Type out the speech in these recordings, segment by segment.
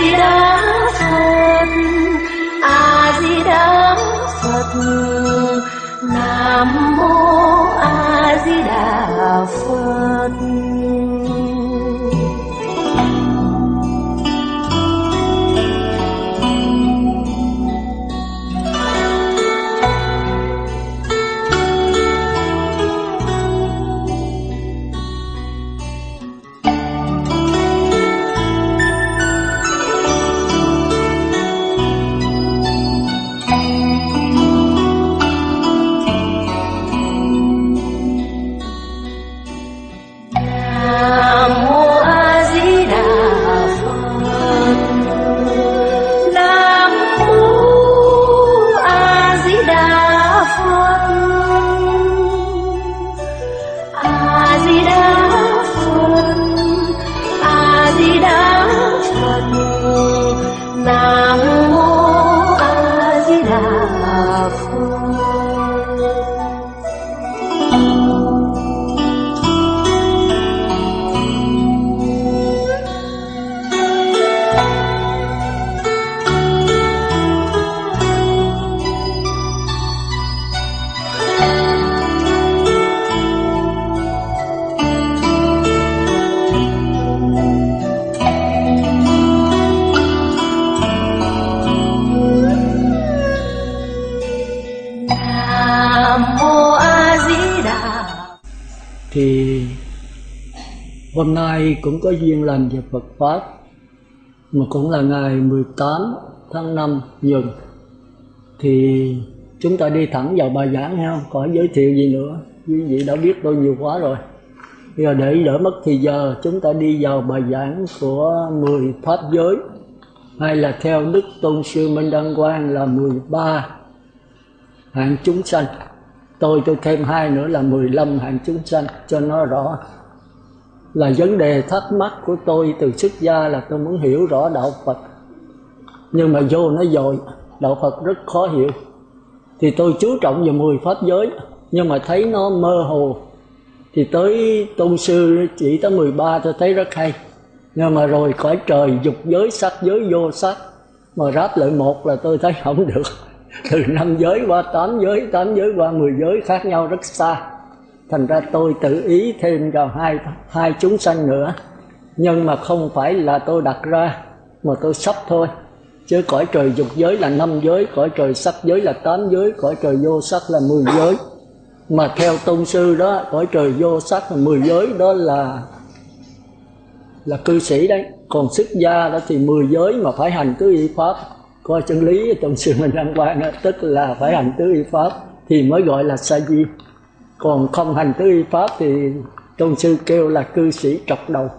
Di Đà Phật, A Di Đà Phật, Nam Mô A Di Đà Phật. Thì hôm nay cũng có duyên lành về Phật Pháp, mà cũng là ngày 18 tháng 5 Nhuần. Thì chúng ta đi thẳng vào bài giảng hay không? Có giới thiệu gì nữa? Quý vị đã biết tôi nhiều quá rồi. Bây giờ để đỡ mất thì giờ, chúng ta đi vào bài giảng của 10 Pháp giới, hay là theo Đức Tôn Sư Minh Đăng Quang là 13 hạng chúng sanh. Tôi thêm 2 nữa là 15 hạng chúng sanh cho nó rõ. Là vấn đề thắc mắc của tôi từ xuất gia là tôi muốn hiểu rõ đạo Phật, nhưng mà vô nó dội, đạo Phật rất khó hiểu. Thì tôi chú trọng vào 10 Pháp giới, nhưng mà thấy nó mơ hồ. Thì tới Tôn Sư chỉ tới 13 tôi thấy rất hay. Nhưng mà rồi cõi trời, dục giới, sắc giới, vô sắc, mà ráp lại một là tôi thấy không được. Từ 5 giới qua 8 giới, 8 giới qua 10 giới, khác nhau rất xa. Thành ra tôi tự ý thêm vào hai chúng sanh nữa. Nhưng mà không phải là tôi đặt ra, mà tôi sắp thôi. Chứ cõi trời dục giới là 5 giới, cõi trời sắc giới là 8 giới, cõi trời vô sắc là 10 giới. Mà theo Tôn Sư đó, cõi trời vô sắc là 10 giới, đó là cư sĩ đấy. Còn xuất gia đó thì 10 giới mà phải hành tứ y pháp. Coi chân lý Tôn Sư Minh Đăng Quang, tức là phải hành tứ y pháp thì mới gọi là sa di. Còn không hành tứ y pháp thì Tôn Sư kêu là cư sĩ trọc đầu.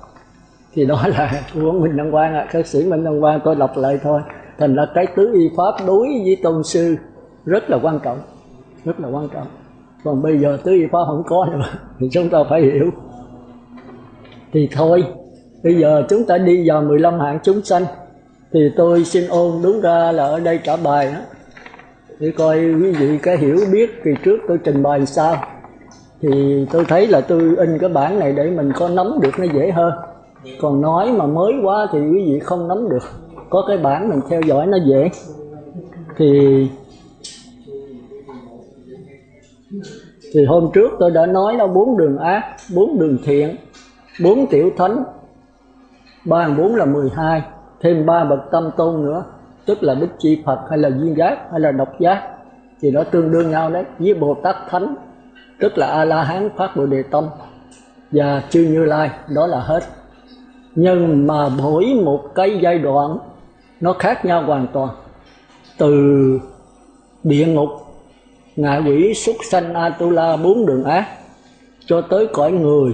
Thì đó là của Minh Đăng Quang, cư sĩ Minh Đăng Quang, tôi đọc lại thôi. Thành ra cái tứ y pháp đối với Tôn Sư rất là quan trọng, rất là quan trọng. Còn bây giờ tứ y pháp không có nữa thì chúng ta phải hiểu. Thì thôi, bây giờ chúng ta đi vào 15 hạng chúng sanh. Thì tôi xin ôn đúng ra là ở đây trả bài đó, để coi quý vị cái hiểu biết kỳ trước tôi trình bày sao. Thì tôi thấy là tôi in cái bản này để mình có nắm được nó dễ hơn. Còn nói mà mới quá thì quý vị không nắm được. Có cái bản mình theo dõi nó dễ. Thì hôm trước tôi đã nói là 4 đường ác, 4 đường thiện, 4 tiểu thánh, 34 là 12. Thêm 3 bậc tâm tôn nữa, tức là Bích Chi Phật hay là duyên giác hay là độc giác, thì nó tương đương nhau đấy. Với Bồ Tát Thánh, tức là A-la-hán phát Bồ Đề Tâm, và Chư Như Lai, đó là hết. Nhưng mà mỗi một cái giai đoạn nó khác nhau hoàn toàn. Từ địa ngục, ngạ quỷ, súc sanh, Atula, 4 đường ác, cho tới cõi người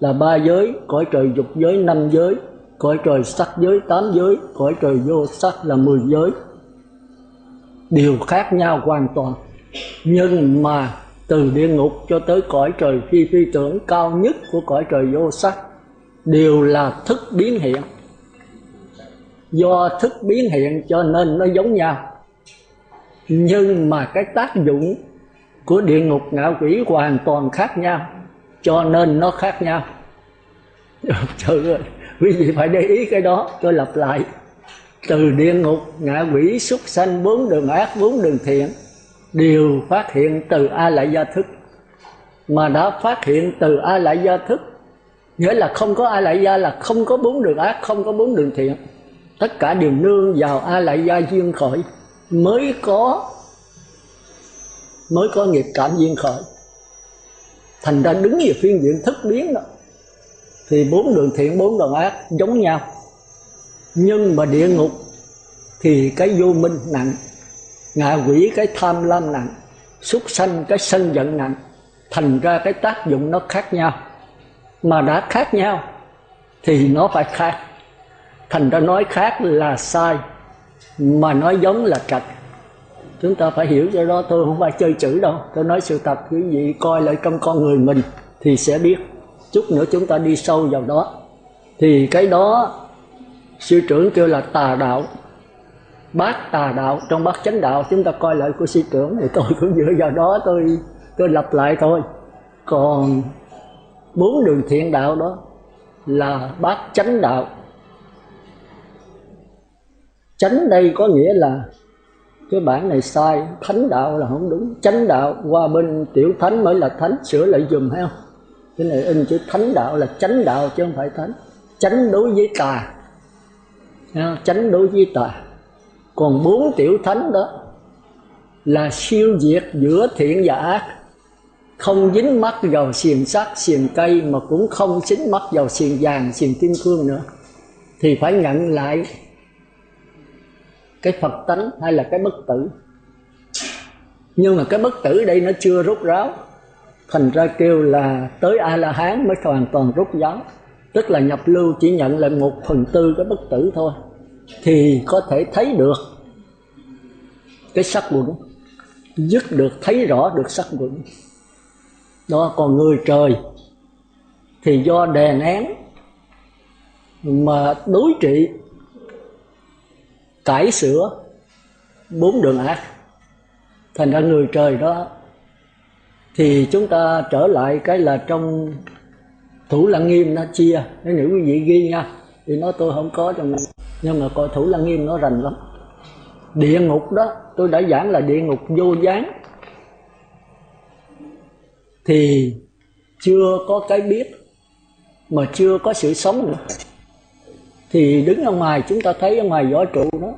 là 3 giới, cõi trời dục giới 5 giới, cõi trời sắc giới 8 giới, cõi trời vô sắc là 10 giới. Đều khác nhau hoàn toàn. Nhưng mà từ địa ngục cho tới cõi trời phi phi tưởng cao nhất của cõi trời vô sắc đều là thức biến hiện. Do thức biến hiện cho nên nó giống nhau. Nhưng mà cái tác dụng của địa ngục ngạ quỷ hoàn toàn khác nhau, cho nên nó khác nhau. Trời ơi, quý vị phải để ý cái đó, tôi lặp lại. từ địa ngục, ngạ quỷ, súc sanh, 4 đường ác, 4 đường thiện đều phát hiện từ A Lại Gia thức. Mà đã phát hiện từ A Lại Gia thức, nghĩa là không có A Lại Gia là không có 4 đường ác, không có 4 đường thiện. Tất cả đều nương vào A Lại Gia duyên khởi mới có nghiệp cảm duyên khởi. Thành ra đứng về phiên diện thức biến đó, thì 4 đường thiện, 4 đường ác giống nhau. Nhưng mà địa ngục thì cái vô minh nặng, ngạ quỷ cái tham lam nặng, súc sanh cái sân giận nặng. Thành ra cái tác dụng nó khác nhau. Mà đã khác nhau thì nó phải khác. Thành ra nói khác là sai, mà nói giống là trật. Chúng ta phải hiểu cho đó. Tôi không phải chơi chữ đâu, tôi nói sự thật. Quý vị coi lại trong con người mình thì sẽ biết. Chút nữa chúng ta đi sâu vào đó. Thì cái đó sư trưởng kêu là tà đạo, bát tà đạo. Trong bát chánh đạo chúng ta coi lại của sư trưởng, thì tôi cũng dựa vào đó tôi lặp lại thôi. Còn 4 đường thiện đạo đó là bát chánh đạo. Chánh đây có nghĩa là cái bản này sai, thánh đạo là không đúng. Chánh đạo qua bên tiểu thánh mới là thánh, sửa lại dùm hay không? Cái này in chữ thánh đạo là chánh đạo chứ không phải thánh. Chánh đối với tà, chánh đối với tà. Còn 4 tiểu thánh đó là siêu diệt giữa thiện và ác, không dính mắc vào xiềng sắt, xiềng cây, mà cũng không dính mắc vào xiềng vàng, xiềng kim cương nữa. Thì phải nhận lại cái Phật tánh hay là cái bất tử. Nhưng mà cái bất tử đây nó chưa rút ráo, thành ra kêu là tới A-la-hán mới hoàn toàn rút ráo. Tức là nhập lưu chỉ nhận lại 1/4 cái bất tử thôi, thì có thể thấy được cái sắc quẩn, dứt được, thấy rõ được sắc quẩn đó. Còn người trời thì do đè nén mà đối trị, cải sửa 4 đường ác. Thành ra người trời đó thì chúng ta trở lại cái là trong Thủ Lăng Nghiêm nó chia, nếu quý vị ghi nha, thì nói tôi không có trong, nhưng mà coi Thủ Lăng Nghiêm nó rành lắm. Địa ngục đó tôi đã giảng là địa ngục vô gián, thì chưa có cái biết mà chưa có sự sống nữa. Thì đứng ở ngoài chúng ta thấy ở ngoài võ trụ đó,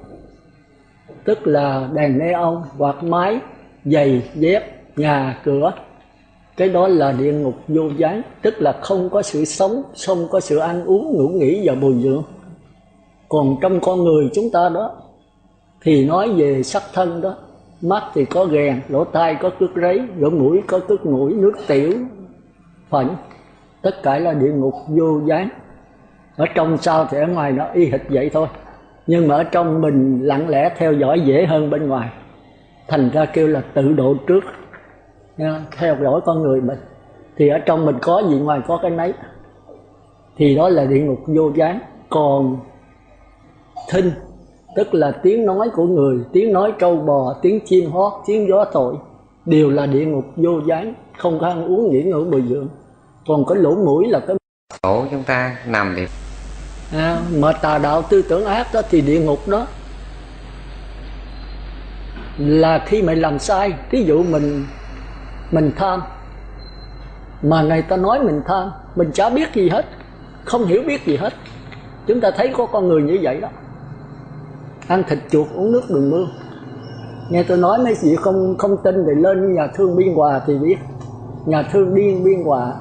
tức là đèn neon, quạt máy, giày, dép, nhà, cửa. Cái đó là địa ngục vô gián, tức là không có sự sống, không có sự ăn uống, ngủ nghỉ và bồi dưỡng. Còn trong con người chúng ta đó thì nói về sắc thân đó, mắt thì có ghèn, lỗ tai có cước ráy, lỗ mũi có cước mũi, nước tiểu, phẫn. Tất cả là địa ngục vô gián. Ở trong sao thì ở ngoài nó y hệt vậy thôi, nhưng mà ở trong mình lặng lẽ theo dõi dễ hơn bên ngoài. Thành ra kêu là tự độ trước, theo dõi con người mình. Thì ở trong mình có gì ngoài có cái nấy, thì đó là địa ngục vô gián. Còn thinh tức là tiếng nói của người, tiếng nói trâu bò, tiếng chim hót, tiếng gió thổi, đều là địa ngục vô gián, không có ăn uống nghỉ ngơi bồi dưỡng. Còn cái lỗ mũi là cái chỗ chúng ta nằm thì mà tà đạo tư tưởng ác đó, thì địa ngục đó là khi mày làm sai. Ví dụ mình tham, mà người ta nói mình tham, mình chả biết gì hết, không hiểu biết gì hết. Chúng ta thấy có con người như vậy đó, ăn thịt chuột, uống nước đường mưa. Nghe tôi nói mấy vị không tin thì lên nhà thương Biên Hòa thì biết. Nhà thương Biên Hòa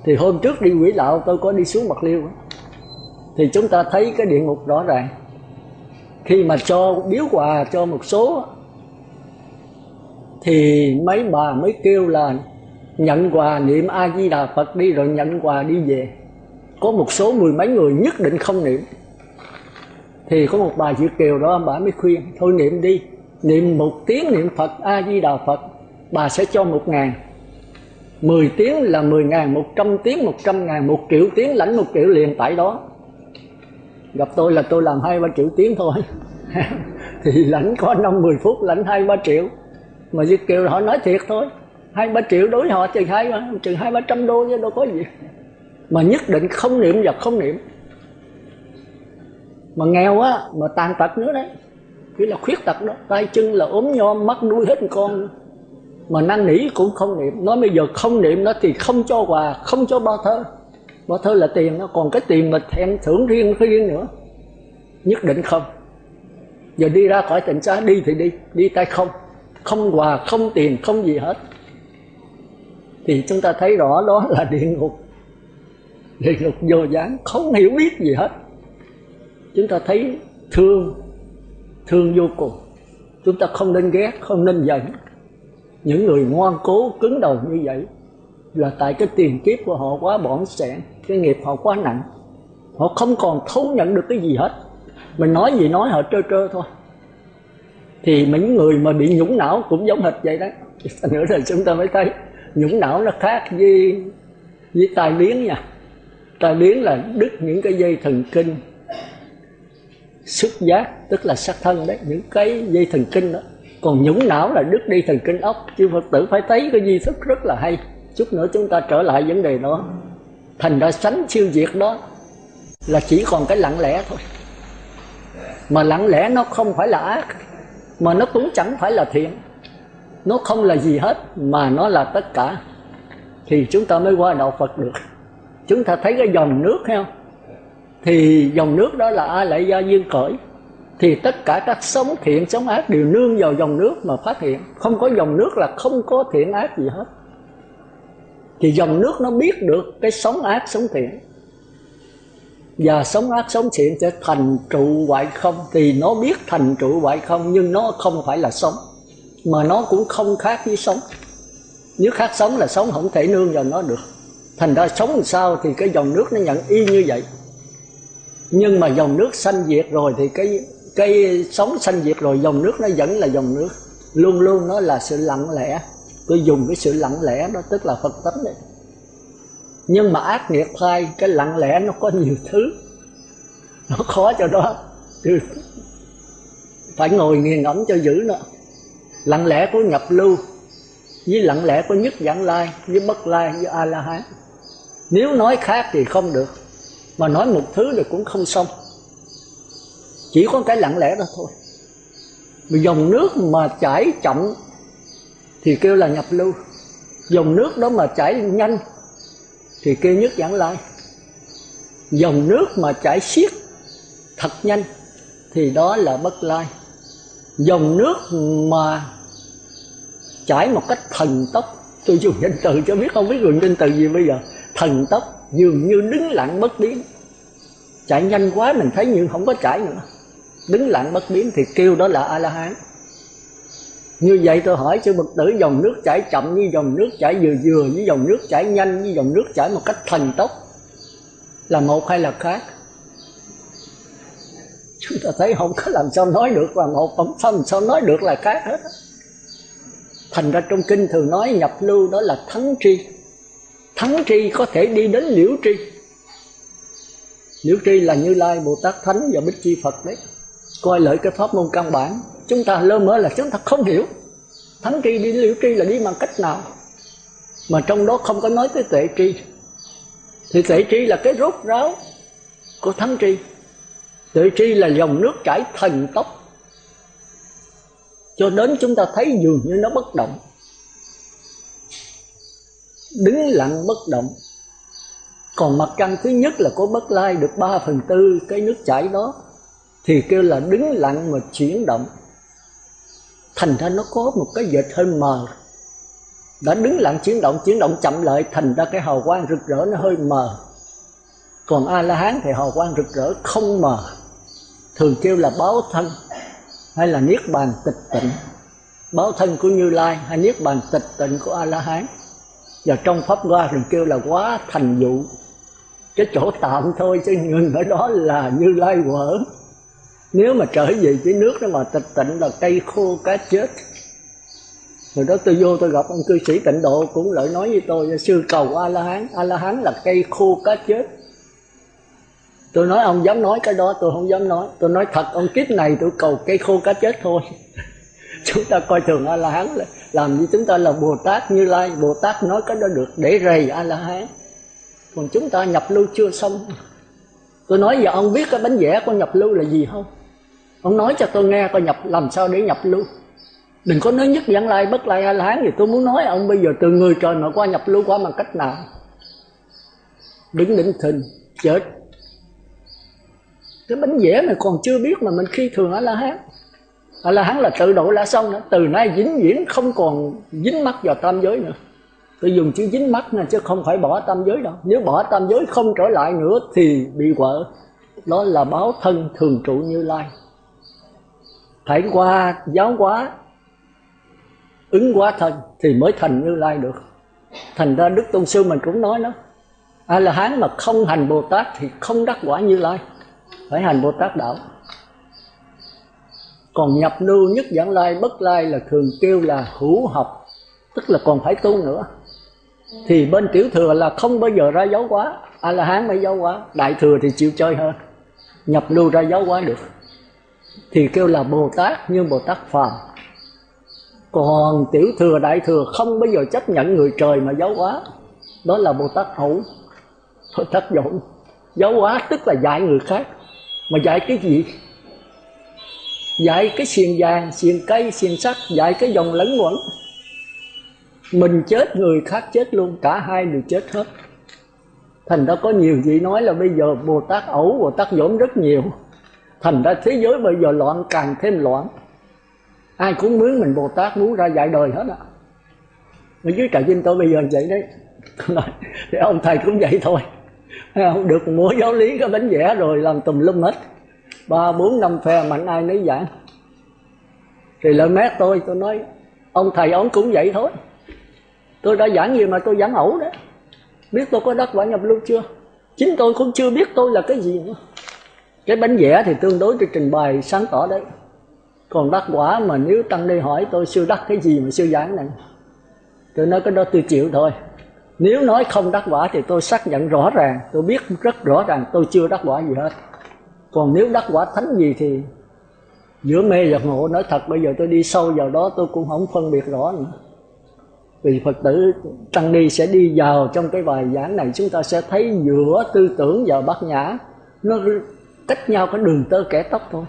thì hôm trước đi Quỷ Lạo tôi có đi xuống Bạc Liêu, thì chúng ta thấy cái địa ngục rõ ràng. Khi mà cho biếu quà cho một số thì mấy bà mới kêu là nhận quà niệm A Di Đà Phật đi, rồi nhận quà đi về. Có một số 10 mấy người nhất định không niệm. Thì có một bà Việt kiều đó, bà mới khuyên thôi niệm đi, niệm 1 tiếng niệm Phật A Di Đà Phật, bà sẽ cho 1.000. 10 tiếng là 10.000, 100 tiếng 100.000, 1 triệu tiếng lãnh 1 triệu liền tại đó. Gặp tôi là tôi làm 2-3 triệu tiếng thôi thì lãnh có 5-10 phút lãnh 2-3 triệu. Mà Việt kiều họ nói thiệt thôi, 2-3 triệu đối họ chừng 200-300 đô chứ đâu có gì. Mà nhất định không niệm và không niệm. mà nghèo á, mà tàn tật nữa đấy, chỉ là khuyết tật đó, tay chân là ốm nhom, mắt đuôi hết con, mà năn nỉ cũng không niệm. Nói bây giờ không niệm nó thì không cho quà, không cho bao thơ. Bao thơ là tiền đó, còn cái tiền mà thèm thưởng riêng nữa, nhất định không. Giờ đi ra khỏi tịnh xá, đi thì đi tay không, không quà, không tiền, không gì hết. Thì chúng ta thấy rõ đó là địa ngục vô gián, không hiểu biết gì hết. Chúng ta thấy thương vô cùng. Chúng ta không nên ghét, không nên giận. Những người ngoan cố cứng đầu như vậy là tại cái tiền kiếp của họ quá bỏng sẻn, cái nghiệp họ quá nặng, họ không còn thấu nhận được cái gì hết. Mình nói gì nói họ trơ thôi. Thì những người mà bị nhũng não cũng giống hệt vậy đấy. Nữa là chúng ta mới thấy nhũng não nó khác với tai biến nha. Tai biến là đứt những cái dây thần kinh xúc giác, tức là sắc thân đấy, những cái dây thần kinh đó. Còn nhũng não là đứt đi thần kinh óc. Chư Phật tử phải thấy cái di thức rất là hay. Chút nữa chúng ta trở lại vấn đề đó. Thành ra sánh siêu diệt đó là chỉ còn cái lặng lẽ thôi. Mà lặng lẽ nó không phải là ác, mà nó cũng chẳng phải là thiện. Nó không là gì hết, mà nó là tất cả. Thì chúng ta mới qua đạo Phật được. Chúng ta thấy cái dòng nước hay không? Thì dòng nước đó là A Lại Gia duyên khởi. Thì tất cả các sống thiện sống ác đều nương vào dòng nước mà phát hiện. Không có dòng nước là không có thiện ác gì hết. Thì dòng nước nó biết được cái sống ác sống thiện, và sống ác sống thiện sẽ thành trụ hoại không. Thì nó biết thành trụ hoại không, nhưng nó không phải là sống, mà nó cũng không khác với sống. Nếu khác sống là sống không thể nương vào nó được. Thành ra sống làm sao thì cái dòng nước nó nhận y như vậy. Nhưng mà dòng nước sanh diệt rồi thì cái sống sanh diệt rồi, dòng nước nó vẫn là dòng nước. Luôn luôn nó là sự lặng lẽ. Tôi dùng cái sự lặng lẽ đó tức là Phật tánh đấy. Nhưng mà ác nghiệt thay, cái lặng lẽ nó có nhiều thứ, nó khó cho đó, phải ngồi nghiền ngẫm cho giữ nó. Lặng lẽ của nhập lưu với lặng lẽ của nhất vãng lai, với bất lai, với A La Hán. Nếu nói khác thì không được, mà nói một thứ thì cũng không xong. Chỉ có cái lặng lẽ đó thôi. Dòng nước mà chảy chậm thì kêu là nhập lưu. Dòng nước đó mà chảy nhanh thì kêu nhất vãng lai. Dòng nước mà chảy xiết thật nhanh thì đó là bất lai. Dòng nước mà chảy một cách thần tốc, tôi dùng danh từ cho biết, không biết dùng danh từ gì bây giờ. Thần tốc, dường như đứng lặng bất biến. Chạy nhanh quá mình thấy như không có chảy nữa. Đứng lặng bất biến thì kêu đó là A-la-hán. Như vậy tôi hỏi sư Phật tử, dòng nước chảy chậm với dòng nước chảy vừa với dòng nước chảy nhanh với dòng nước chảy một cách thần tốc là một hay là khác? Chúng ta thấy không có làm sao nói được là một, không làm sao nói được là khác hết. Thành ra trong kinh thường nói nhập lưu đó là thắng tri. Thắng tri có thể đi đến liễu tri. Liễu tri là Như Lai, Bồ Tát Thánh và Bích Chi Phật đấy. Coi lợi cái pháp môn căn bản, chúng ta lơ mơ là chúng ta không hiểu. Thắng tri đi liễu tri là đi bằng cách nào? Mà trong đó không có nói tới tuệ tri. Thì tuệ tri là cái rốt ráo của thắng tri. Tuệ tri là dòng nước chảy thần tốc, cho đến chúng ta thấy dường như nó bất động, đứng lặng bất động. Còn mặt căn thứ nhất là có bất lai được 3/4 cái nước chảy đó thì kêu là đứng lặng mà chuyển động. Thành ra nó có một cái vệt hơi mờ. Đã đứng lặng chuyển động chậm lại, thành ra cái hào quang rực rỡ nó hơi mờ. Còn A-la-hán thì hào quang rực rỡ không mờ, thường kêu là báo thân hay là niết bàn tịch tịnh. Báo thân của Như Lai hay niết bàn tịch tịnh của A-la-hán. Và trong Pháp Hoa thường kêu là quá thành dụ. Cái chỗ tạm thôi chứ ngừng ở đó là Như Lai quở. Nếu mà trở về cái nước đó mà tịch tịnh là cây khô cá chết. Rồi đó tôi vô tôi gặp ông cư sĩ Tịnh Độ cũng lại nói với tôi, sư cầu A-la-hán. A-la-hán là cây khô cá chết. Tôi nói ông dám nói cái đó, tôi không dám nói. Tôi nói thật, ông kiếp này tôi cầu cây khô cá chết thôi. Chúng ta coi thường A-la-hán là làm như chúng ta là Bồ Tát Như Lai. Bồ Tát nói cái đó được để rầy A-la-hán. Còn chúng ta nhập lưu chưa xong. Tôi nói giờ ông biết cái bánh vẽ con nhập lưu là gì không? Ông nói cho tôi nghe coi làm sao để nhập lưu. Đừng có nói nhất vãng lai bất lai A La Hán gì. Tôi muốn nói ông bây giờ từ người trời mà qua nhập lưu qua bằng cách nào? Đứng đỉnh thình chết. Cái bánh vẽ này còn chưa biết mà mình khi thường A La Hán. A La Hán là tự độ đã xong nữa. Từ nay vĩnh viễn không còn dính mắc vào tam giới nữa. Tôi dùng chữ dính mắc nè chứ không phải bỏ tam giới đâu. Nếu bỏ tam giới không trở lại nữa thì bị quở. Đó là báo thân thường trụ Như Lai. Phải qua giáo hóa, ứng hóa thân thì mới thành Như Lai được. Thành ra Đức Tôn Sư mình cũng nói đó, A La Hán mà không hành Bồ Tát thì không đắc quả Như Lai, phải hành Bồ Tát đạo. Còn nhập lưu nhất vãng lai bất lai là thường kêu là hữu học, tức là còn phải tu nữa. Thì bên tiểu thừa là không bao giờ ra giáo hóa, A La Hán mới giáo hóa. Đại thừa thì chịu chơi hơn, nhập lưu ra giáo hóa được thì kêu là Bồ Tát, nhưng Bồ Tát phàm. Còn tiểu thừa đại thừa không bao giờ chấp nhận người trời mà giáo hóa, đó là Bồ Tát hữu, Bồ Tát dũng. Giáo hóa tức là dạy người khác. Mà dạy cái gì? Dạy cái xiềng vàng, xiềng cây, xiềng sắt, dạy cái dòng lẫn quẩn. Mình chết người khác chết luôn, cả hai đều chết hết. Thành ra có nhiều vị nói là bây giờ Bồ Tát ẩu, Bồ Tát dũng rất nhiều. Thành ra thế giới bây giờ loạn càng thêm loạn. Ai cũng muốn mình Bồ Tát, muốn ra dạy đời hết á. Ở dưới trại Vinh tôi bây giờ vậy đấy. Thì ông thầy cũng vậy thôi. Được mua giáo lý cái bánh vẽ rồi làm tùm lum hết. 3, 4, 5 phe mạnh ai nấy giảng. Thì lợi mét tôi nói ông thầy ông cũng vậy thôi. Tôi đã giảng gì mà tôi giảng ẩu đấy. Biết tôi có đắc quả nhập lưu chưa? Chính tôi cũng chưa biết tôi là cái gì nữa. Cái bánh vẽ thì tương đối tôi trình bày sáng tỏ đấy. Còn đắc quả mà nếu tăng đi hỏi tôi sư đắc cái gì mà sư giảng này, tôi nói cái đó tôi chịu thôi. Nếu nói không đắc quả thì tôi xác nhận rõ ràng, tôi biết rất rõ ràng tôi chưa đắc quả gì hết. Còn nếu đắc quả thánh gì thì giữa mê và ngộ, nói thật bây giờ tôi đi sâu vào đó tôi cũng không phân biệt rõ nữa. Vì Phật tử tăng ni sẽ đi vào trong cái bài giảng này, chúng ta sẽ thấy giữa tư tưởng và bát nhã nó cách nhau cái đường tơ kẻ tóc thôi.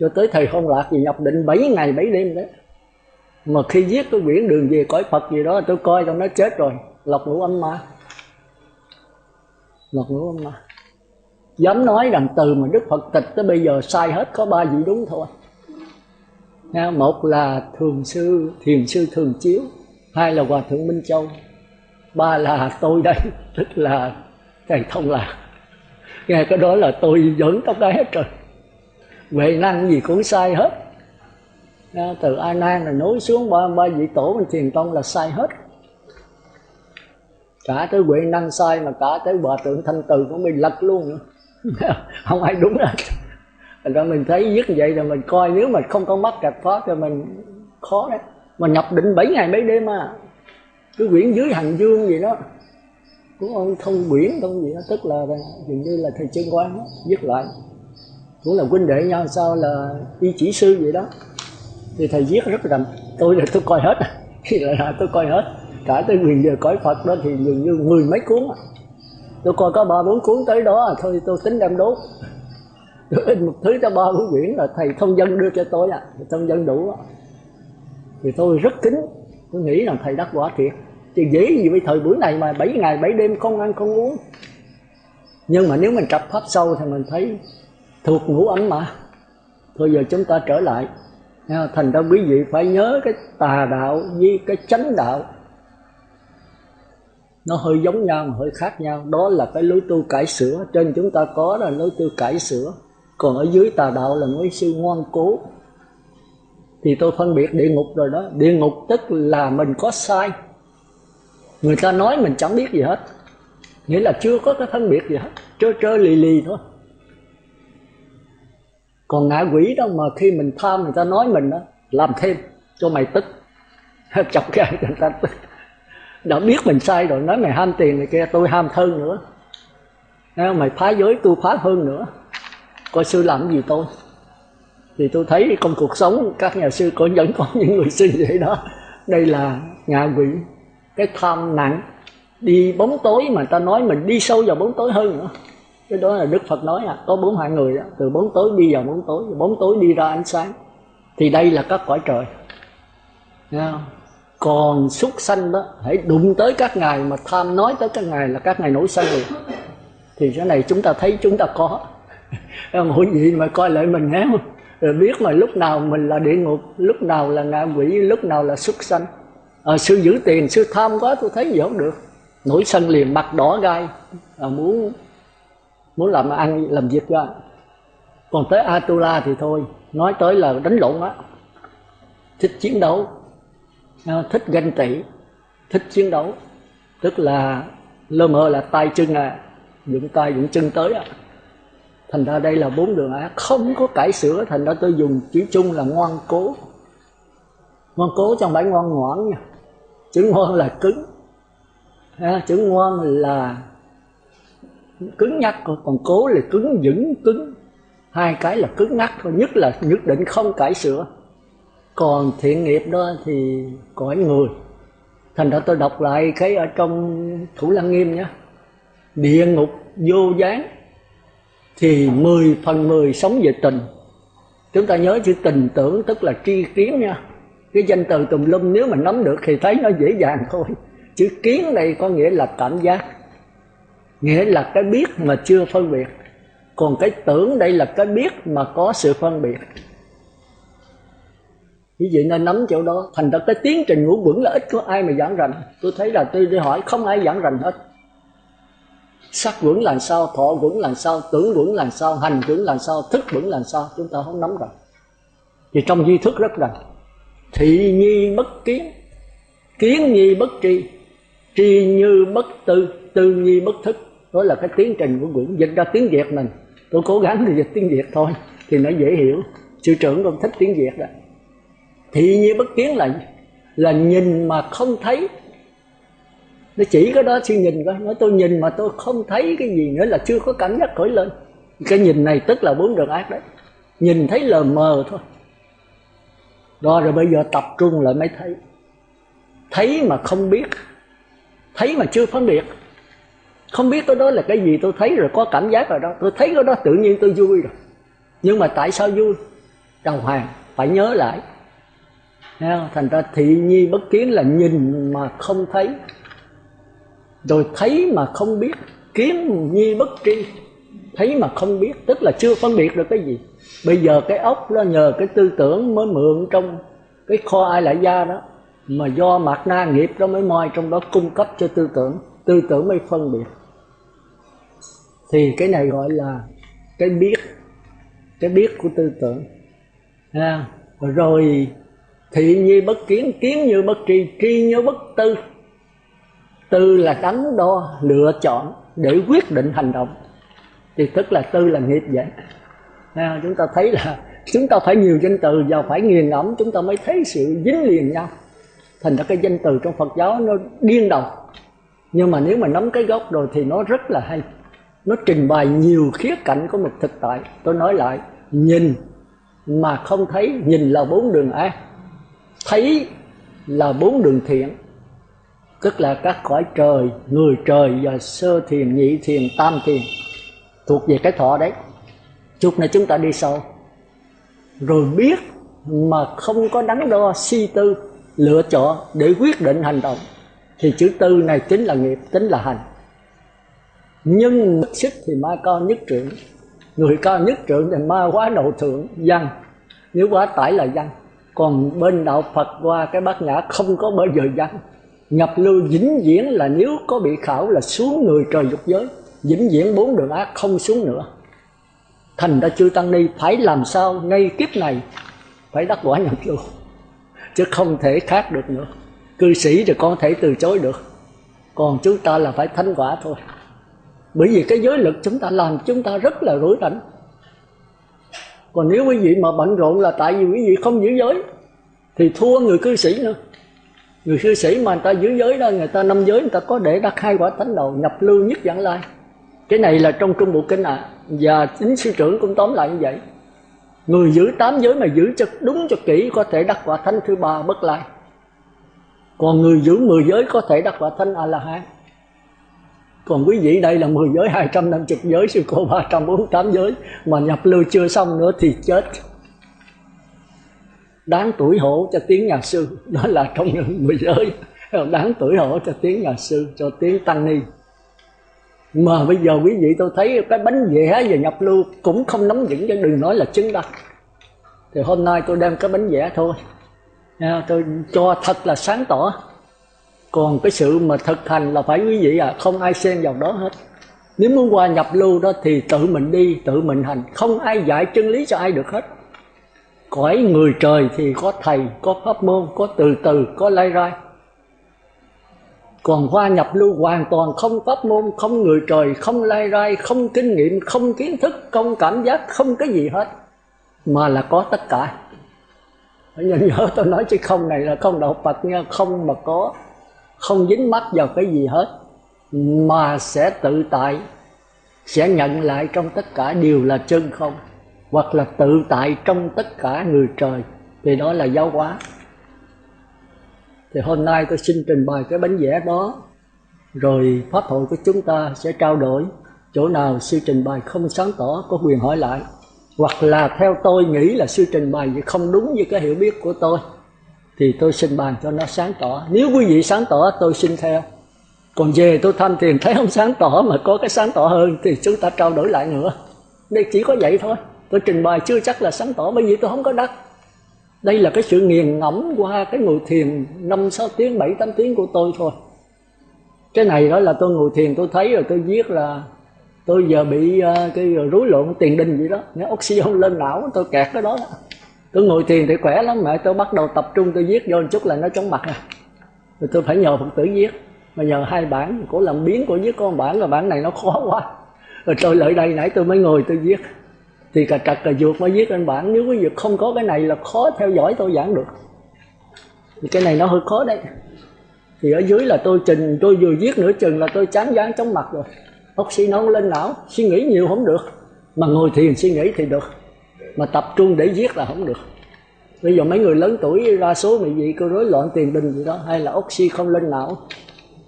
Cho tới thầy Không Lạc gì nhập định 7 ngày 7 đêm đấy. Mà khi viết cái quyển Đường Về Cõi Phật gì đó, tôi coi trong nó chết rồi, lọc ngũ âm ma. Lọc ngũ âm ma. Dám nói rằng từ mà Đức Phật tịch tới bây giờ sai hết, có 3 vị đúng thôi. Một là thiền sư Thường Chiếu, 2 là Hòa Thượng Minh Châu, 3 là tôi đây, tức là thầy Thông Lạc. Nghe cái đó là tôi dẫn tóc đấy hết rồi. Huệ năng gì cũng sai hết. Từ A Nan là nối xuống ba vị tổ bên Thiền Tông là sai hết. Cả tới Huệ năng sai, mà cả tới Hòa Thượng Thanh Từ cũng bị lật luôn nữa. Không ai đúng hết. Rồi mình thấy viết vậy rồi mình coi, nếu mà không có mắt trạch pháp thì mình khó đấy. Mà nhập định 7 ngày 7 đêm à. Cái quyển dưới Hành Dương gì đó của ông Thông Quyển Thông gì đó, tức là dường như là thầy Trân Quang đó, viết lại. Cũng là huynh đệ nhau, sao là y chỉ sư vậy đó. Thì thầy viết rất rành. Tôi coi hết. Thì là tôi coi hết. Cả tới Quyền Về Cõi Phật đó thì dường như 10 mấy cuốn. Tôi coi có 3-4 cuốn tới đó thôi tôi tính đem đốt. Tôi in một thứ cho 3-4 quyển là thầy Thông Dân đưa cho tôi thầy Thông Dân đủ. Thì tôi rất kính. Tôi nghĩ là thầy đắc quả thiệt. Chứ dễ gì với thời buổi này mà 7 ngày 7 đêm không ăn không uống. Nhưng mà nếu mình trập pháp sâu thì mình thấy thuộc ngũ ấm mà. Thôi giờ chúng ta trở lại. Thành ra quý vị phải nhớ cái tà đạo với cái chánh đạo nó hơi giống nhau mà hơi khác nhau. Đó là cái lối tu cải sửa. Trên chúng ta có là lối tu cải sửa. Còn ở dưới tà đạo là mấy sư ngoan cố. Thì tôi phân biệt địa ngục rồi đó. Địa ngục tức là mình có sai. Người ta nói mình chẳng biết gì hết. Nghĩa là chưa có cái phân biệt gì hết. Trơ lì lì thôi. Còn ngạ quỷ đó mà khi mình tham người ta nói mình đó, làm thêm cho mày tức. Chọc ra người ta tức. Đã biết mình sai rồi, nói mày ham tiền này kia, tôi ham hơn nữa. Mày phá giới, tôi phá hơn nữa. Coi sư làm gì tôi. Thì tôi thấy trong cuộc sống các nhà sư vẫn có những người sư vậy đó. Đây là ngạ quỷ, cái tham nặng. đi bóng tối mà ta nói mình đi sâu vào bóng tối hơn nữa. Cái đó là Đức Phật nói có 4 hạng người đó, từ bóng tối đi vào bóng tối đi ra ánh sáng. Thì đây là các cõi trời. Còn súc sanh đó, hãy đụng tới các ngài mà tham nói tới các ngài là các ngài nổi sân liền. Thì cái này chúng ta thấy chúng ta có. Mỗi vị mà coi lại mình héo, rồi biết mà lúc nào mình là địa ngục, lúc nào là ngạ quỷ, lúc nào là súc sanh. Sư giữ tiền, sư tham quá tôi thấy gì không được, nổi sân liền, mặt đỏ gai, muốn làm ăn làm việc cho. Còn tới Atula thì thôi, nói tới là đánh lộn á, thích chiến đấu, thích ganh tị, thích chiến đấu, tức là lơ mơ là tay chân dụng tay dụng chân tới á. Thành ra đây là 4 đường ác, không có cải sửa. Thành ra tôi dùng chữ chung là ngoan cố. Ngoan cố trong bản ngoan ngoãn nha. Chữ ngoan là cứng, chữ ngoan là cứng nhắc, còn cố là cứng vững cứng. Hai cái là cứng nhắc thôi, nhất là nhất định không cải sửa. Còn thiện nghiệp đó thì cõi người. Thành ra tôi đọc lại cái ở trong Thủ Lăng Nghiêm nhé. Địa ngục vô gián thì 10/10 sống về tình. Chúng ta nhớ chữ tình tưởng tức là tri kiến nha. Cái danh từ tùm lum nếu mà nắm được thì thấy nó dễ dàng thôi. Chữ kiến đây có nghĩa là cảm giác, nghĩa là cái biết mà chưa phân biệt. Còn cái tưởng đây là cái biết mà có sự phân biệt. Quý vị nên nắm chỗ đó. Thành ra cái tiến trình ngũ quẩn là ít có ai mà giảng rành. Tôi thấy là tôi đi hỏi không ai giảng rành hết. Sắc quẩn là sao, thọ quẩn là sao, tưởng quẩn là sao, hành quẩn là sao, thức quẩn là sao, chúng ta không nắm rồi. Thì trong duy thức rất rành. Thị nhi bất kiến, kiến nhi bất tri, tri như bất tư, tư nhi bất thức. Đó là cái tiến trình của quyển. Dịch ra tiếng Việt mình, tôi cố gắng thì dịch tiếng Việt thôi thì nó dễ hiểu. Sư trưởng cũng thích tiếng Việt đó. Thị nhi bất kiến là nhìn mà không thấy. Nó chỉ có đó sư nhìn coi, nói tôi nhìn mà tôi không thấy cái gì nữa là chưa có cảm giác khởi lên. Cái nhìn này tức là 4 đường ác đấy. Nhìn thấy lờ mờ thôi. Rồi bây giờ tập trung lại mới thấy. Thấy mà không biết, thấy mà chưa phân biệt. Không biết cái đó là cái gì, tôi thấy rồi có cảm giác rồi đó. Tôi thấy cái đó tự nhiên tôi vui rồi. Nhưng mà tại sao vui? Đầu hàng, phải nhớ lại. Thành ra thị nhi bất kiến là nhìn mà không thấy, rồi thấy mà không biết. Kiến nhi bất tri, thấy mà không biết, tức là chưa phân biệt được cái gì. Bây giờ cái óc nó nhờ cái tư tưởng mới mượn trong cái kho ai lại gia đó, mà do mạt na nghiệp đó mới moi trong đó cung cấp cho tư tưởng mới phân biệt. Thì cái này gọi là cái biết của tư tưởng. Rồi thị nhi bất kiến, kiến như bất tri, tri như bất tư. Tư là đắn đo, lựa chọn để quyết định hành động. Thì tức là tư là nghiệp vậy. Chúng ta thấy là chúng ta phải nhiều danh từ và phải nghiền ngẫm chúng ta mới thấy sự dính liền nhau. Thành ra cái danh từ trong Phật giáo nó điên đầu. Nhưng mà nếu mà nắm cái gốc rồi thì nó rất là hay. Nó trình bày nhiều khía cạnh của một thực tại. Tôi nói lại, nhìn mà không thấy, nhìn là 4 đường ác, thấy là 4 đường thiện. Tức là các cõi trời, người trời và sơ thiền, nhị thiền, tam thiền, thuộc về cái thọ đấy. Chút này chúng ta đi sâu. Rồi biết mà không có đắn đo, suy tư, lựa chọn để quyết định hành động. Thì chữ tư này chính là nghiệp, chính là hành. Nhưng nhất xích thì ma cao nhất trượng. Người cao nhất trượng thì ma quá đầu thượng, văn. Nếu quá tải là văn. Còn bên đạo Phật qua cái bát nhã không có bao giờ văn. Nhập lưu vĩnh viễn là nếu có bị khảo là xuống người trời dục giới. Vĩnh viễn 4 đường ác không xuống nữa. Thành ra chư tăng ni phải làm sao ngay kiếp này phải đắc quả nhập lưu, chứ không thể khác được nữa. Cư sĩ thì có thể từ chối được, còn chúng ta là phải thánh quả thôi. Bởi vì cái giới lực chúng ta làm chúng ta rất là rối rảnh. Còn nếu quý vị mà bận rộn là tại vì quý vị không giữ giới thì thua người cư sĩ nữa. Người cư sĩ mà người ta giữ giới đó, người ta 5 giới, người ta có để đắc 2 quả thánh đầu, nhập lưu nhất vãng lai. Cái này là trong Trung Bộ Kinh và chính sư trưởng cũng tóm lại như vậy. Người giữ 8 giới mà giữ cho đúng cho kỹ có thể đắc quả thánh thứ 3 bất lai. Còn người giữ 10 giới có thể đắc quả thánh A-la-hán. Còn quý vị đây là 10 giới, 250 giới, sư cô 348 giới, mà nhập lưu chưa xong nữa thì chết. Đáng tuổi hổ cho tiếng nhà sư, đó là trong 10 giới. Đáng tuổi hổ cho tiếng nhà sư, cho tiếng tăng ni. Mà bây giờ quý vị tôi thấy cái bánh vẽ về nhập lưu cũng không nắm vững, chứ đừng nói là chứng đắc. Thì hôm nay tôi đem cái bánh vẽ thôi, tôi cho thật là sáng tỏ. Còn cái sự mà thực hành là phải quý vị không ai xen vào đó hết. Nếu muốn qua nhập lưu đó thì tự mình đi, tự mình hành, không ai dạy chân lý cho ai được hết. Cõi người trời thì có thầy, có pháp môn, có từ từ, có lai rai. Còn qua nhập lưu hoàn toàn không pháp môn, không người trời, không lai rai, không kinh nghiệm, không kiến thức, không cảm giác, không cái gì hết, mà là có tất cả. Phải nhớ tôi nói chứ không này là không đạo Phật nha, không mà có, không dính mắc vào cái gì hết, mà sẽ tự tại, sẽ nhận lại trong tất cả đều là chân không, hoặc là tự tại trong tất cả người trời, thì đó là giáo hóa. Thì hôm nay tôi xin trình bày cái bánh vẽ đó, rồi pháp hội của chúng ta sẽ trao đổi. Chỗ nào sư trình bày không sáng tỏ có quyền hỏi lại, hoặc là theo tôi nghĩ là sư trình bày không đúng với cái hiểu biết của tôi, thì tôi xin bàn cho nó sáng tỏ. Nếu quý vị sáng tỏ tôi xin theo. Còn về tôi tham thiền thấy không sáng tỏ mà có cái sáng tỏ hơn thì chúng ta trao đổi lại nữa. Đây chỉ có vậy thôi. Tôi trình bày chưa chắc là sáng tỏ, bởi vì tôi không có đắc. Đây là cái sự nghiền ngẫm qua cái ngồi thiền 5-6 tiếng, 7-8 tiếng của tôi thôi. Cái này đó là tôi ngồi thiền tôi thấy rồi tôi viết là tôi giờ bị cái rối loạn tiền đình vậy đó, nếu oxy lên não tôi kẹt cái đó. Tôi ngồi thiền thì khỏe lắm, mà tôi bắt đầu tập trung tôi viết vô một chút là nó chóng mặt. Rồi tôi phải nhờ Phật tử viết, mà nhờ 2 bản, cổ làm biến cổ viết có 1 bản, rồi bản này nó khó quá. Rồi tôi lại đây nãy tôi mới ngồi tôi viết, thì cà trật cà ruột mới viết lên bản. Nếu quý vị không có cái này là khó theo dõi tôi giảng được, thì cái này nó hơi khó đấy. Thì ở dưới là tôi trình, tôi vừa viết nửa chừng là tôi chán váng chóng mặt rồi, oxy nó lên não, suy nghĩ nhiều không được. Mà ngồi thiền suy nghĩ thì được, mà tập trung để viết là không được. Bây giờ mấy người lớn tuổi đa số bị gì có rối loạn tiền đình gì đó, hay là oxy không lên não,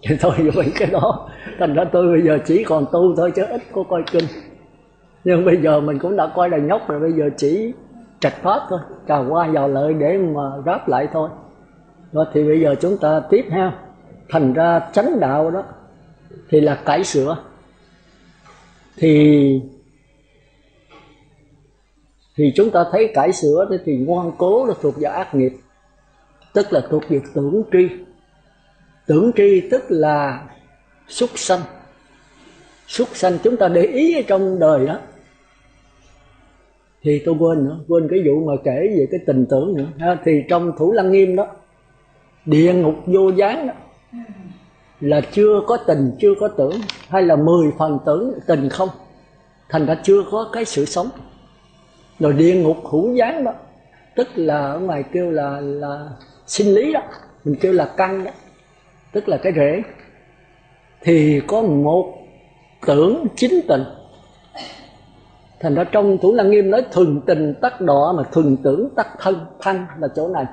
thì thôi vậy cái đó. Thành ra tôi bây giờ chỉ còn tu thôi chứ ít có coi kinh. Nhưng bây giờ mình cũng đã coi đàn nhóc rồi, bây giờ chỉ trạch pháp thôi, trà qua vào lợi để mà ráp lại thôi. Đó, thì bây giờ chúng ta tiếp ha. Thành ra chánh đạo đó thì là cải sửa. Thì chúng ta thấy cải sửa đó thì ngoan cố là thuộc vào ác nghiệp, tức là thuộc về tưởng tri. Tưởng tri tức là súc sanh. Súc sanh chúng ta để ý ở trong đời đó. Thì tôi quên nữa, quên cái vụ mà kể về cái tình tưởng nữa ha. Thì trong Thủ Lăng Nghiêm đó, địa ngục vô gián đó là chưa có tình, chưa có tưởng, hay là 10 phần tưởng tình không, thành ra chưa có cái sự sống. Rồi địa ngục hữu gián đó, tức là ở ngoài kêu là sinh lý đó, mình kêu là căn đó, tức là cái rễ. Thì có một tưởng chính tình. Thành ra trong Thủ Lăng Nghiêm nói thuần tình tắc đọa, mà thuần tưởng tắc thân, thân là chỗ này.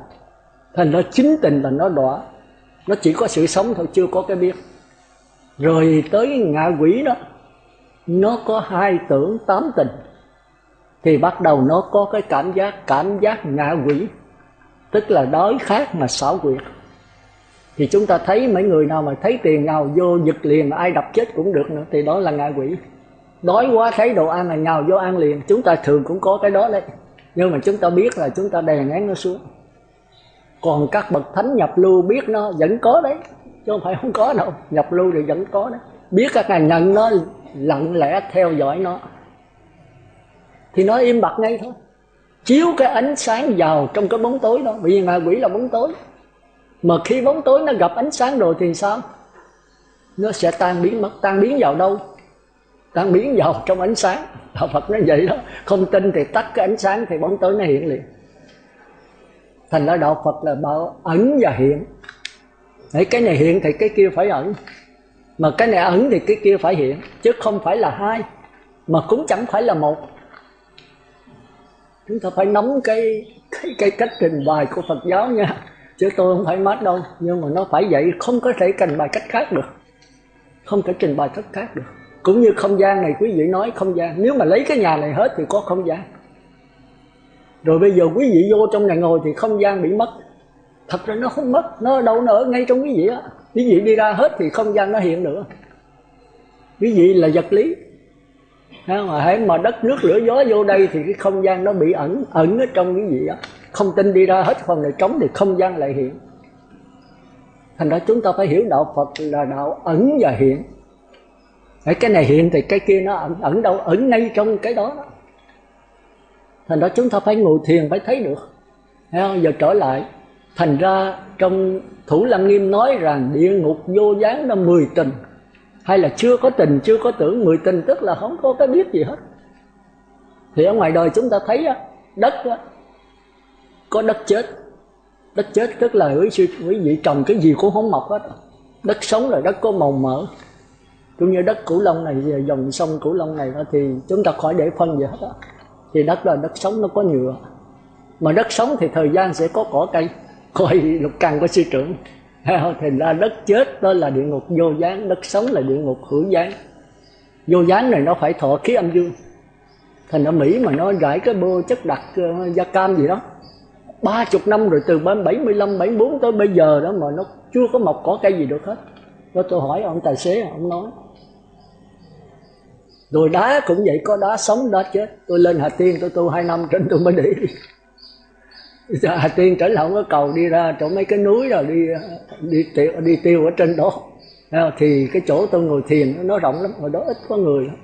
Thành ra chính tình là nó đọa, nó chỉ có sự sống thôi, chưa có cái biết. Rồi tới ngạ quỷ đó, nó có 2 tưởng 8 tình, thì bắt đầu nó có cái cảm giác ngạ quỷ, tức là đói khát mà xảo quyệt. Thì chúng ta thấy mấy người nào mà thấy tiền nhào vô giật liền, mà ai đập chết cũng được nữa, thì đó là ngạ quỷ. Đói quá thấy đồ ăn là nhào vô ăn liền, chúng ta thường cũng có cái đó đấy, nhưng mà chúng ta biết là chúng ta đè nén nó xuống. Còn các bậc thánh nhập lưu biết nó vẫn có đấy, chứ không phải không có đâu. Nhập lưu thì vẫn có đấy, biết các ngài nhận nó, lặng lẽ theo dõi nó, thì nó im bặt ngay thôi, chiếu cái ánh sáng vào trong cái bóng tối đó. Bởi vì ngạ quỷ là bóng tối, mà khi bóng tối nó gặp ánh sáng rồi thì sao? Nó sẽ tan biến mất. Tan biến vào đâu? Tan biến vào trong ánh sáng. Đạo Phật nói vậy đó. Không tin thì tắt cái ánh sáng thì bóng tối nó hiện liền. Thành ra đạo Phật là bảo ẩn và hiện. Đấy, cái này hiện thì cái kia phải ẩn, mà cái này ẩn thì cái kia phải hiện, chứ không phải là 2, mà cũng chẳng phải là 1. Chúng ta phải nắm cái cách trình bày của Phật giáo nha, chứ tôi không phải mát đâu. Nhưng mà nó phải vậy, không có thể trình bày cách khác được. không thể trình bày tất khác được. Cũng như không gian này, quý vị nói không gian, nếu mà lấy cái nhà này hết thì có không gian. Rồi bây giờ quý vị vô trong này ngồi thì không gian bị mất. Thật ra nó không mất, nó đâu nó ở ngay trong quý vị á. Quý vị đi ra hết thì không gian nó hiện nữa. Quý vị là vật lý. Mà hãy mà đất nước lửa gió vô đây thì cái không gian nó bị ẩn ở trong quý vị á. Không tin đi ra hết phần này trống thì không gian lại hiện. Thành ra chúng ta phải hiểu đạo Phật là đạo ẩn và hiện. Cái này hiện thì cái kia nó ẩn đâu? Ẩn ngay trong cái đó đó. Thành ra chúng ta phải ngồi thiền phải thấy được. Thấy không? Giờ trở lại. Thành ra trong Thủ Lăng Nghiêm nói rằng địa ngục vô gián nó 10 tình. Hay là chưa có tình, chưa có tưởng. 10 tình tức là không có cái biết gì hết. Thì ở ngoài đời chúng ta thấy á, đất á, có đất chết. Đất chết tức là quý vị trồng cái gì cũng không mọc hết. Đất sống là đất có màu mỡ. Cũng như đất Cửu Long này, dòng sông Cửu Long này đó, thì chúng ta khỏi để phân gì hết đó. Thì đất là đất sống, nó có nhựa. Mà đất sống thì thời gian sẽ có cỏ cây. Coi lục căn của sư trưởng. Thì ra đất chết đó là địa ngục vô gián, đất sống là địa ngục hữu gián. Vô gián này nó phải thọ khí âm dương. Thành ở Mỹ mà nó rải cái bơ chất đặc da cam gì đó 30 năm rồi, từ 75, 74 tới bây giờ đó mà nó chưa có mọc cỏ cây gì được hết. Đó tôi hỏi ông tài xế, ông nói. Rồi đá cũng vậy, có đá sống, đá chết. Tôi lên Hà Tiên, tôi tu 2 năm trên tôi mới để đi. Hà Tiên trở lại không có cầu, đi ra chỗ mấy cái núi rồi đi tiêu ở trên đó. Thì cái chỗ tôi ngồi thiền nó rộng lắm, hồi đó ít có người lắm.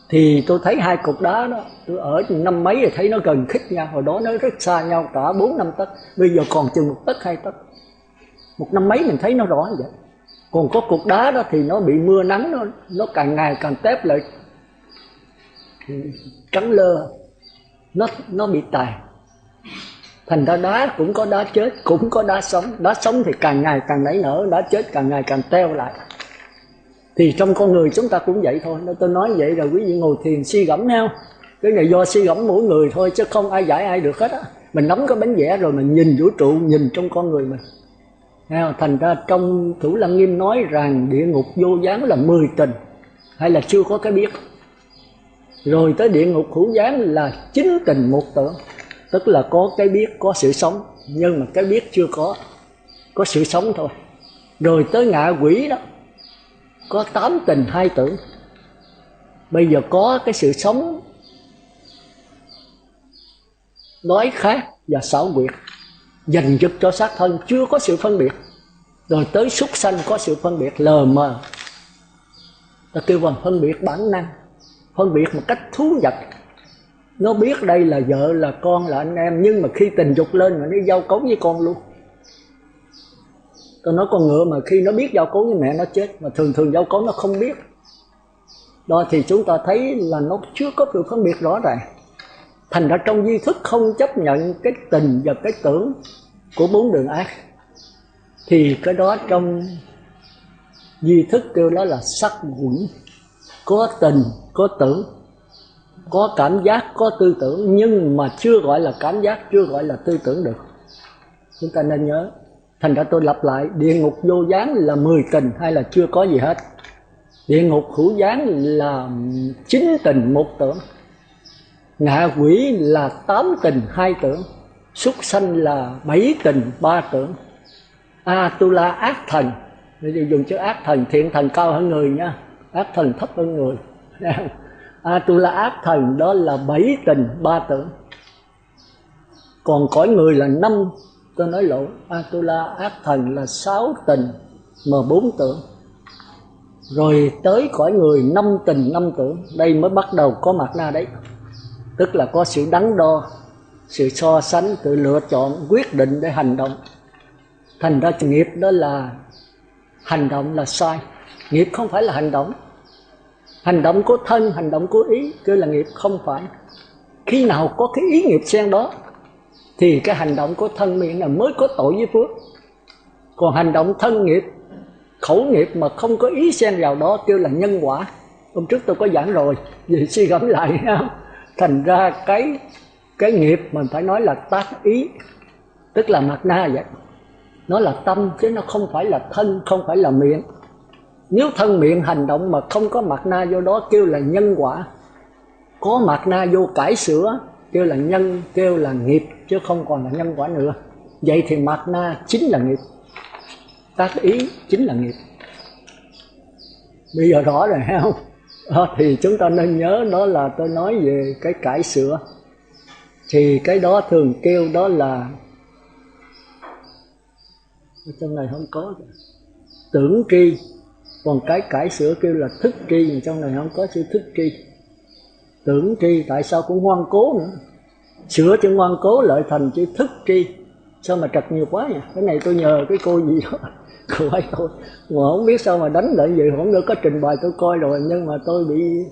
Thì tôi thấy 2 cục đá đó, tôi ở năm mấy rồi thấy nó gần khít nhau. Hồi đó nó rất xa nhau cả 4-5 tấc, bây giờ còn chừng 1 tấc 2 tấc. 1 năm mấy mình thấy nó rõ như vậy. Còn có cục đá đó thì nó bị mưa nắng, nó càng ngày càng tép lại, trắng lơ, nó bị tàn. Thành ra đá cũng có đá chết, cũng có đá sống. Đá sống thì càng ngày càng nảy nở, đá chết càng ngày càng teo lại. Thì trong con người chúng ta cũng vậy thôi. Tôi nói vậy rồi quý vị ngồi thiền suy gẫm nhau. Cái này do suy gẫm mỗi người thôi, chứ không ai giải ai được hết á. Mình nắm cái bánh vẽ rồi mình nhìn vũ trụ, nhìn trong con người mình. Thành ra trong Thủ Lăng Nghiêm nói rằng địa ngục vô gián là 10 tình, hay là chưa có cái biết. Rồi tới địa ngục hữu gián là 9 tình 1 tưởng. Tức là có cái biết, có sự sống, nhưng mà cái biết chưa có sự sống thôi. Rồi tới ngạ quỷ đó, có 8 tình 2 tưởng. Bây giờ có cái sự sống nói khác và xảo quyệt, dành dụm cho xác thân, chưa có sự phân biệt. Rồi tới súc sanh có sự phân biệt lờ mờ. Ta kêu bằng phân biệt bản năng, phân biệt một cách thú vật. Nó biết đây là vợ, là con, là anh em, nhưng mà khi tình dục lên mà nó giao cấu với con luôn. Tôi nói con ngựa mà khi nó biết giao cấu với mẹ nó chết, mà thường giao cấu nó không biết. Đó thì chúng ta thấy là nó chưa có sự phân biệt rõ ràng. Thành ra trong duy thức không chấp nhận cái tình và cái tưởng của 4 đường ác. Thì cái đó trong duy thức kêu đó là sắc quẩn. Có tình, có tưởng, có cảm giác, có tư tưởng, nhưng mà chưa gọi là cảm giác, chưa gọi là tư tưởng được. Chúng ta nên nhớ. Thành ra tôi lặp lại, địa ngục vô gián là 10 tình hay là chưa có gì hết. Địa ngục hữu gián là 9 tình 1 tưởng. Ngạ quỷ là 8 tình 2 tưởng. Súc sanh là 7 tình 3 tưởng. Atula ác thần, dùng chữ ác thần, thiện thần cao hơn người nha, ác thần thấp hơn người. Atula ác thần đó là 7 tình 3 tưởng. Còn cõi người là 5, tôi nói lộn, Atula ác thần là 6 tình mà 4 tưởng. Rồi tới cõi người 5 tình 5 tưởng. Đây mới bắt đầu có mặt na đấy. Tức là có sự đắn đo, sự so sánh, tự lựa chọn, quyết định để hành động. Thành ra nghiệp đó là hành động là sai. Nghiệp không phải là hành động. Hành động của thân, hành động của ý kêu là nghiệp, không phải. Khi nào có cái ý nghiệp xen đó thì cái hành động của thân miệng là mới có tội với phước. Còn hành động thân nghiệp, khẩu nghiệp mà không có ý xen vào đó kêu là nhân quả. Hôm trước tôi có giảng rồi, vì suy gẫm lại. Thành ra cái nghiệp mình phải nói là tác ý, tức là mặt na vậy. Nó là tâm chứ nó không phải là thân, không phải là miệng. Nếu thân miệng hành động mà không có mạt na vô đó kêu là nhân quả, có mạt na vô cải sửa kêu là nhân, kêu là nghiệp, chứ không còn là nhân quả nữa. Vậy thì mạt na chính là nghiệp, tác ý chính là nghiệp. Bây giờ rõ rồi hay không? Đó, thì chúng ta nên nhớ đó là tôi nói về cái cải sửa. Thì cái đó thường kêu đó là, ở trong này không có tưởng tri, còn cái cải sửa kêu là thức tri, trong này không có chữ thức tri. Tưởng tri tại sao cũng ngoan cố nữa, sửa chữ ngoan cố lại thành chữ thức tri, sao mà trật nhiều quá nhỉ? Cái này tôi nhờ cái cô gì đó, cô ấy tôi mà không biết sao mà đánh lại vậy, không được, có trình bày tôi coi rồi nhưng mà tôi bị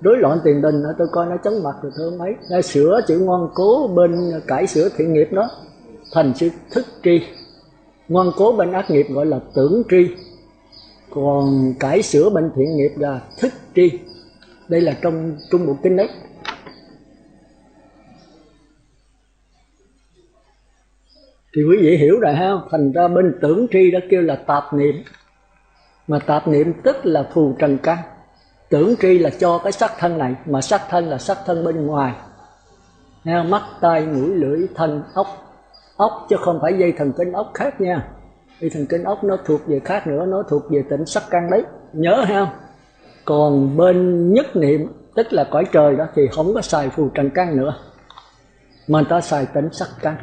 rối loạn tiền đình, tôi coi nó chóng mặt rồi thôi mấy. Nó sửa chữ ngoan cố bên cải sửa thiện nghiệp đó thành chữ thức tri, ngoan cố bên ác nghiệp gọi là tưởng tri, còn cải sửa bên thiện nghiệp là thức tri. Đây là trong Trung Bộ Kinh đấy. Thì quý vị hiểu rồi ha. Thành ra bên tưởng tri đó kêu là tạp niệm, mà tạp niệm tức là phù trần căn. Tưởng tri là cho cái sắc thân này, mà sắc thân là sắc thân bên ngoài, mắt, tai, mũi, lưỡi, thân, ốc. Ốc chứ không phải dây thần kinh ốc khác nha. Dây thần kinh ốc nó thuộc về khác nữa, nó thuộc về tỉnh sắc căn đấy, nhớ ha. Còn bên nhất niệm tức là cõi trời đó thì không có xài phù trần căn nữa, mà người ta xài tỉnh sắc căn.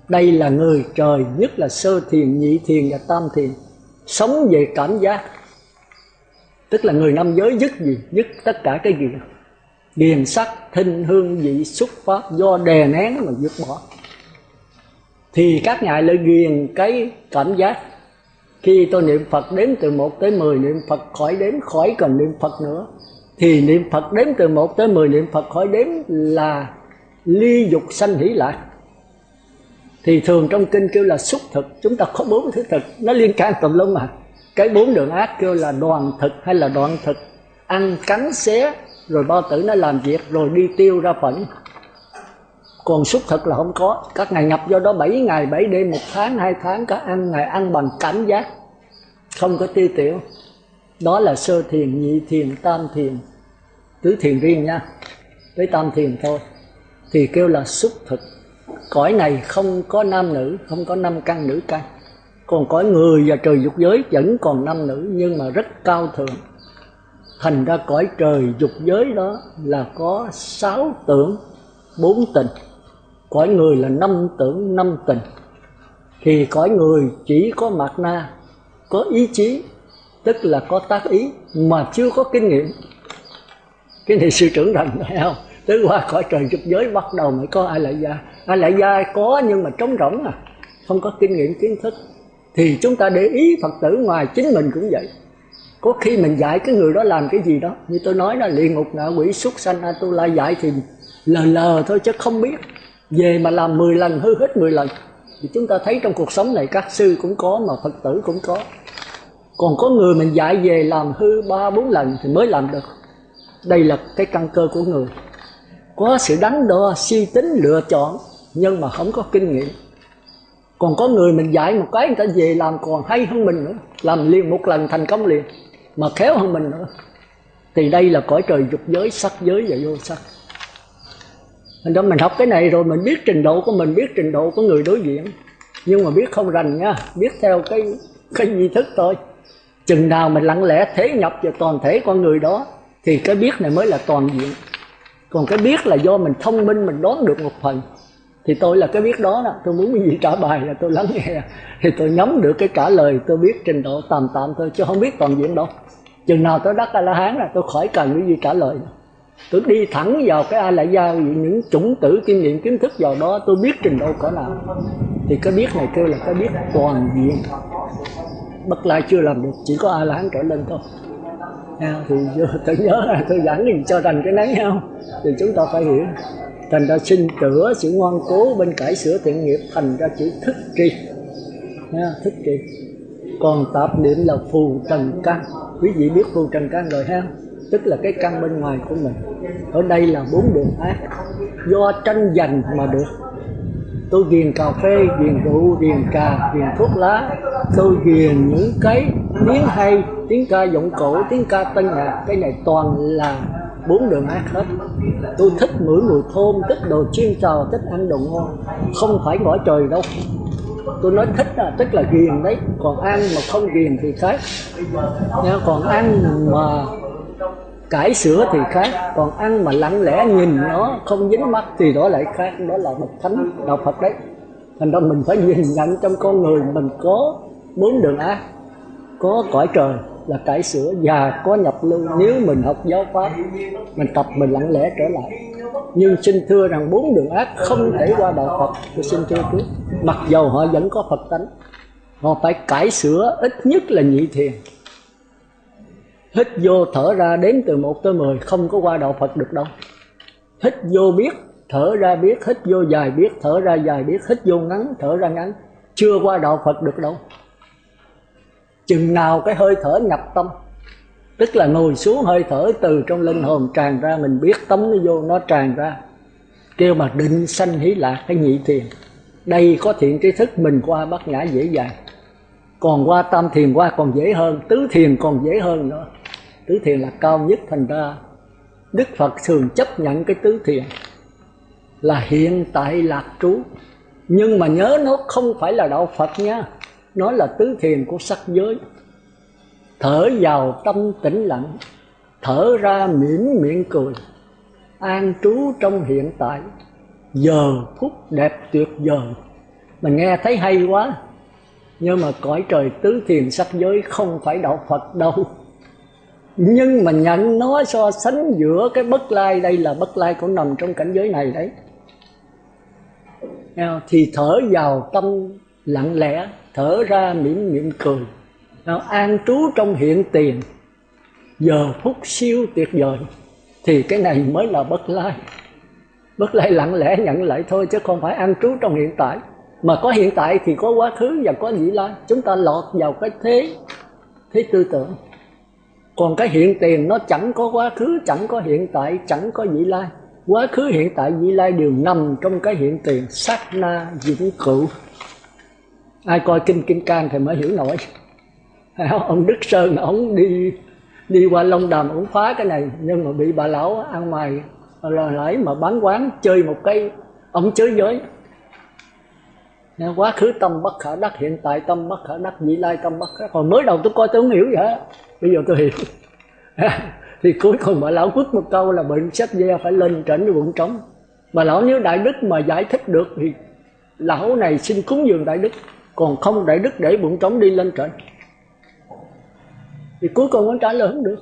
Đây là người trời, nhất là sơ thiền, nhị thiền và tam thiền, sống về cảm giác. Tức là người năm giới dứt gì? Dứt tất cả cái gì? Điền sắc, thinh, hương, vị, xúc pháp, do đè nén mà dứt bỏ. Thì các ngài lại ghiền cái cảm giác. Khi tôi niệm Phật đếm từ 1 tới 10, niệm Phật khỏi đếm, khỏi cần niệm Phật nữa. Thì niệm Phật đếm từ 1 tới 10, niệm Phật khỏi đếm là ly dục sanh hỷ lạc. Thì thường trong kinh kêu là xúc thực. Chúng ta có 4 thứ thực, nó liên can tùm lum mà. Cái 4 đường ác kêu là đoàn thực hay là đoạn thực, ăn cắn xé rồi bao tử nó làm việc rồi đi tiêu ra phẫn. Còn xúc thực là không có. Các ngài nhập do đó 7 ngày 7 đêm, 1 tháng 2 tháng, các ngài ăn bằng cảm giác, không có tiêu tiểu. Đó là sơ thiền, nhị thiền, tam thiền, tứ thiền riêng nha, tới tam thiền thôi. Thì kêu là xúc thực. Cõi này không có nam nữ, không có 5 căn nữ căn. Còn cõi người và trời dục giới vẫn còn nam nữ, nhưng mà rất cao thượng. Thành ra cõi trời dục giới đó là có 6 tưởng 4 tình, cõi người là 5 tưởng 5 tình. Thì cõi người chỉ có mạt na, có ý chí, tức là có tác ý mà chưa có kinh nghiệm. Cái này sư trưởng rành phải không? Tới qua cõi trời dục giới bắt đầu mới có ai lại gia. Ai lại gia có nhưng mà trống rỗng à, không có kinh nghiệm kiến thức. Thì chúng ta để ý Phật tử ngoài chính mình cũng vậy. Có khi mình dạy cái người đó làm cái gì đó, như tôi nói là luyện ngục ngạ quỷ súc sanh Atula, dạy thì lờ thôi chứ không biết. Về mà làm 10 lần hư hết 10 lần. Thì chúng ta thấy trong cuộc sống này các sư cũng có mà Phật tử cũng có. Còn có người mình dạy về làm hư 3-4 lần thì mới làm được. Đây là cái căn cơ của người. Có sự đắn đo, suy tính, lựa chọn, nhưng mà không có kinh nghiệm. Còn có người mình dạy một cái người ta về làm còn hay hơn mình nữa, làm liền một lần thành công liền, mà khéo hơn mình nữa. Thì đây là cõi trời dục giới, sắc giới và vô sắc. Thành ra mình học cái này rồi mình biết trình độ của mình, biết trình độ của người đối diện, nhưng mà biết không rành nha, biết theo cái nghi thức thôi. Chừng nào mình lặng lẽ thế nhập vào toàn thể con người đó thì cái biết này mới là toàn diện. Còn cái biết là do mình thông minh, mình đoán được một phần. Thì tôi là cái biết đó, tôi muốn cái gì trả bài là tôi lắng nghe, thì tôi nhắm được cái trả lời, tôi biết trình độ tạm tạm thôi, chứ không biết toàn diện đâu. Chừng nào tôi đắc A-la-hán là tôi khỏi cần cái gì trả lời. Tôi đi thẳng vào cái A Lại Gia, những chủng tử kinh nghiệm kiến thức vào đó, tôi biết trình độ cỡ nào. Thì cái biết này kêu là cái biết toàn diện. Bất Lai chưa làm được, chỉ có A-la-hán trở lên thôi. Thì tôi nhớ là tôi giảng gì cho thành cái nấy không? Thì chúng ta phải hiểu. Thành ra sinh tửa sự ngoan cố bên cải sửa thiện nghiệp, thành ra chữ thức tri. Thức tri. Còn tạp niệm là phù trần căn. Quý vị biết phù trần căn rồi ha? Tức là cái căn bên ngoài của mình. Ở đây là 4 đường ác, do tranh giành mà được. Tôi ghiền cà phê, ghiền rượu, ghiền trà, ghiền thuốc lá, tôi ghiền những cái tiếng hay, tiếng ca giọng cổ, tiếng ca tân nhạc, cái này toàn là 4 đường ác hết. Tôi thích ngửi mùi thơm, thích đồ chiên xào, thích ăn đồ ngon, không phải ngõ trời đâu. Tôi nói thích là tức là ghiền đấy, còn ăn mà không ghiền thì khác. Còn ăn mà cải sữa thì khác, còn ăn mà lặng lẽ nhìn nó không dính mắt thì đó lại khác. Đó là bậc thánh đạo Phật đấy. Thành ra mình phải nhìn nhận trong con người mình có 4 đường ác, có cõi trời là cải sữa và có nhập lưu. Nếu mình học giáo pháp, mình tập, mình lặng lẽ trở lại. Nhưng xin thưa rằng 4 đường ác không thể qua đạo Phật. Tôi xin thưa trước, mặc dầu họ vẫn có Phật tánh, họ phải cải sửa ít nhất là nhị thiền. Hít vô thở ra đếm từ 1 tới 10, không có qua đạo Phật được đâu. Hít vô biết, thở ra biết, hít vô dài biết, thở ra dài biết, hít vô ngắn, thở ra ngắn, chưa qua đạo Phật được đâu. Chừng nào cái hơi thở nhập tâm, tức là ngồi xuống hơi thở từ trong linh hồn tràn ra, mình biết tống nó vô, nó tràn ra, kêu mà định sanh hỷ lạc, cái nhị thiền. Đây có thiện tri thức mình qua bát nhã dễ dàng. Còn qua tam thiền qua còn dễ hơn, tứ thiền còn dễ hơn nữa. Tứ thiền là cao nhất, thành ra Đức Phật thường chấp nhận cái tứ thiền là hiện tại lạc trú. Nhưng mà nhớ nó không phải là đạo Phật nha, nó là tứ thiền của sắc giới. Thở vào tâm tĩnh lặng, thở ra mỉm miệng cười, an trú trong hiện tại, giờ phút đẹp tuyệt vời. Mình nghe thấy hay quá, nhưng mà cõi trời tứ thiền sắc giới không phải đạo Phật đâu. Nhưng mà nhận nó so sánh giữa cái bất lai, đây là bất lai cũng nằm trong cảnh giới này đấy. Thì thở vào tâm lặng lẽ, thở ra mỉm miệng cười, an trú trong hiện tiền, giờ phút siêu tuyệt vời. Thì cái này mới là bất lai. Bất lai lặng lẽ nhận lại thôi, chứ không phải an trú trong hiện tại. Mà có hiện tại thì có quá khứ và có vị lai. Chúng ta lọt vào cái thế tư tưởng. Còn cái hiện tiền nó chẳng có quá khứ, chẳng có hiện tại, chẳng có vị lai. Quá khứ, hiện tại, vị lai đều nằm trong cái hiện tiền, sát na vĩnh cửu. Ai coi kinh Kim Cang thì mới hiểu nổi. Ông Đức Sơn ông đi qua Long Đàm, ông phá cái này, nhưng mà bị bà lão ăn mày lại mà bán quán chơi một cái, ông chới giới. Quá khứ tâm bất khả đắc, hiện tại tâm bất khả đắc, vị lai tâm bất khả đắc. Hồi mới đầu tôi coi tôi không hiểu vậy, bây giờ tôi hiểu. Thì cuối cùng bà lão quất một câu là bệnh sách ve phải lên trển với bụng trống. Bà lão nếu đại đức mà giải thích được thì lão này xin cúng dường đại đức, còn không đại đức để bụng trống đi lên trển. Thì cuối cùng ông trả lời không được.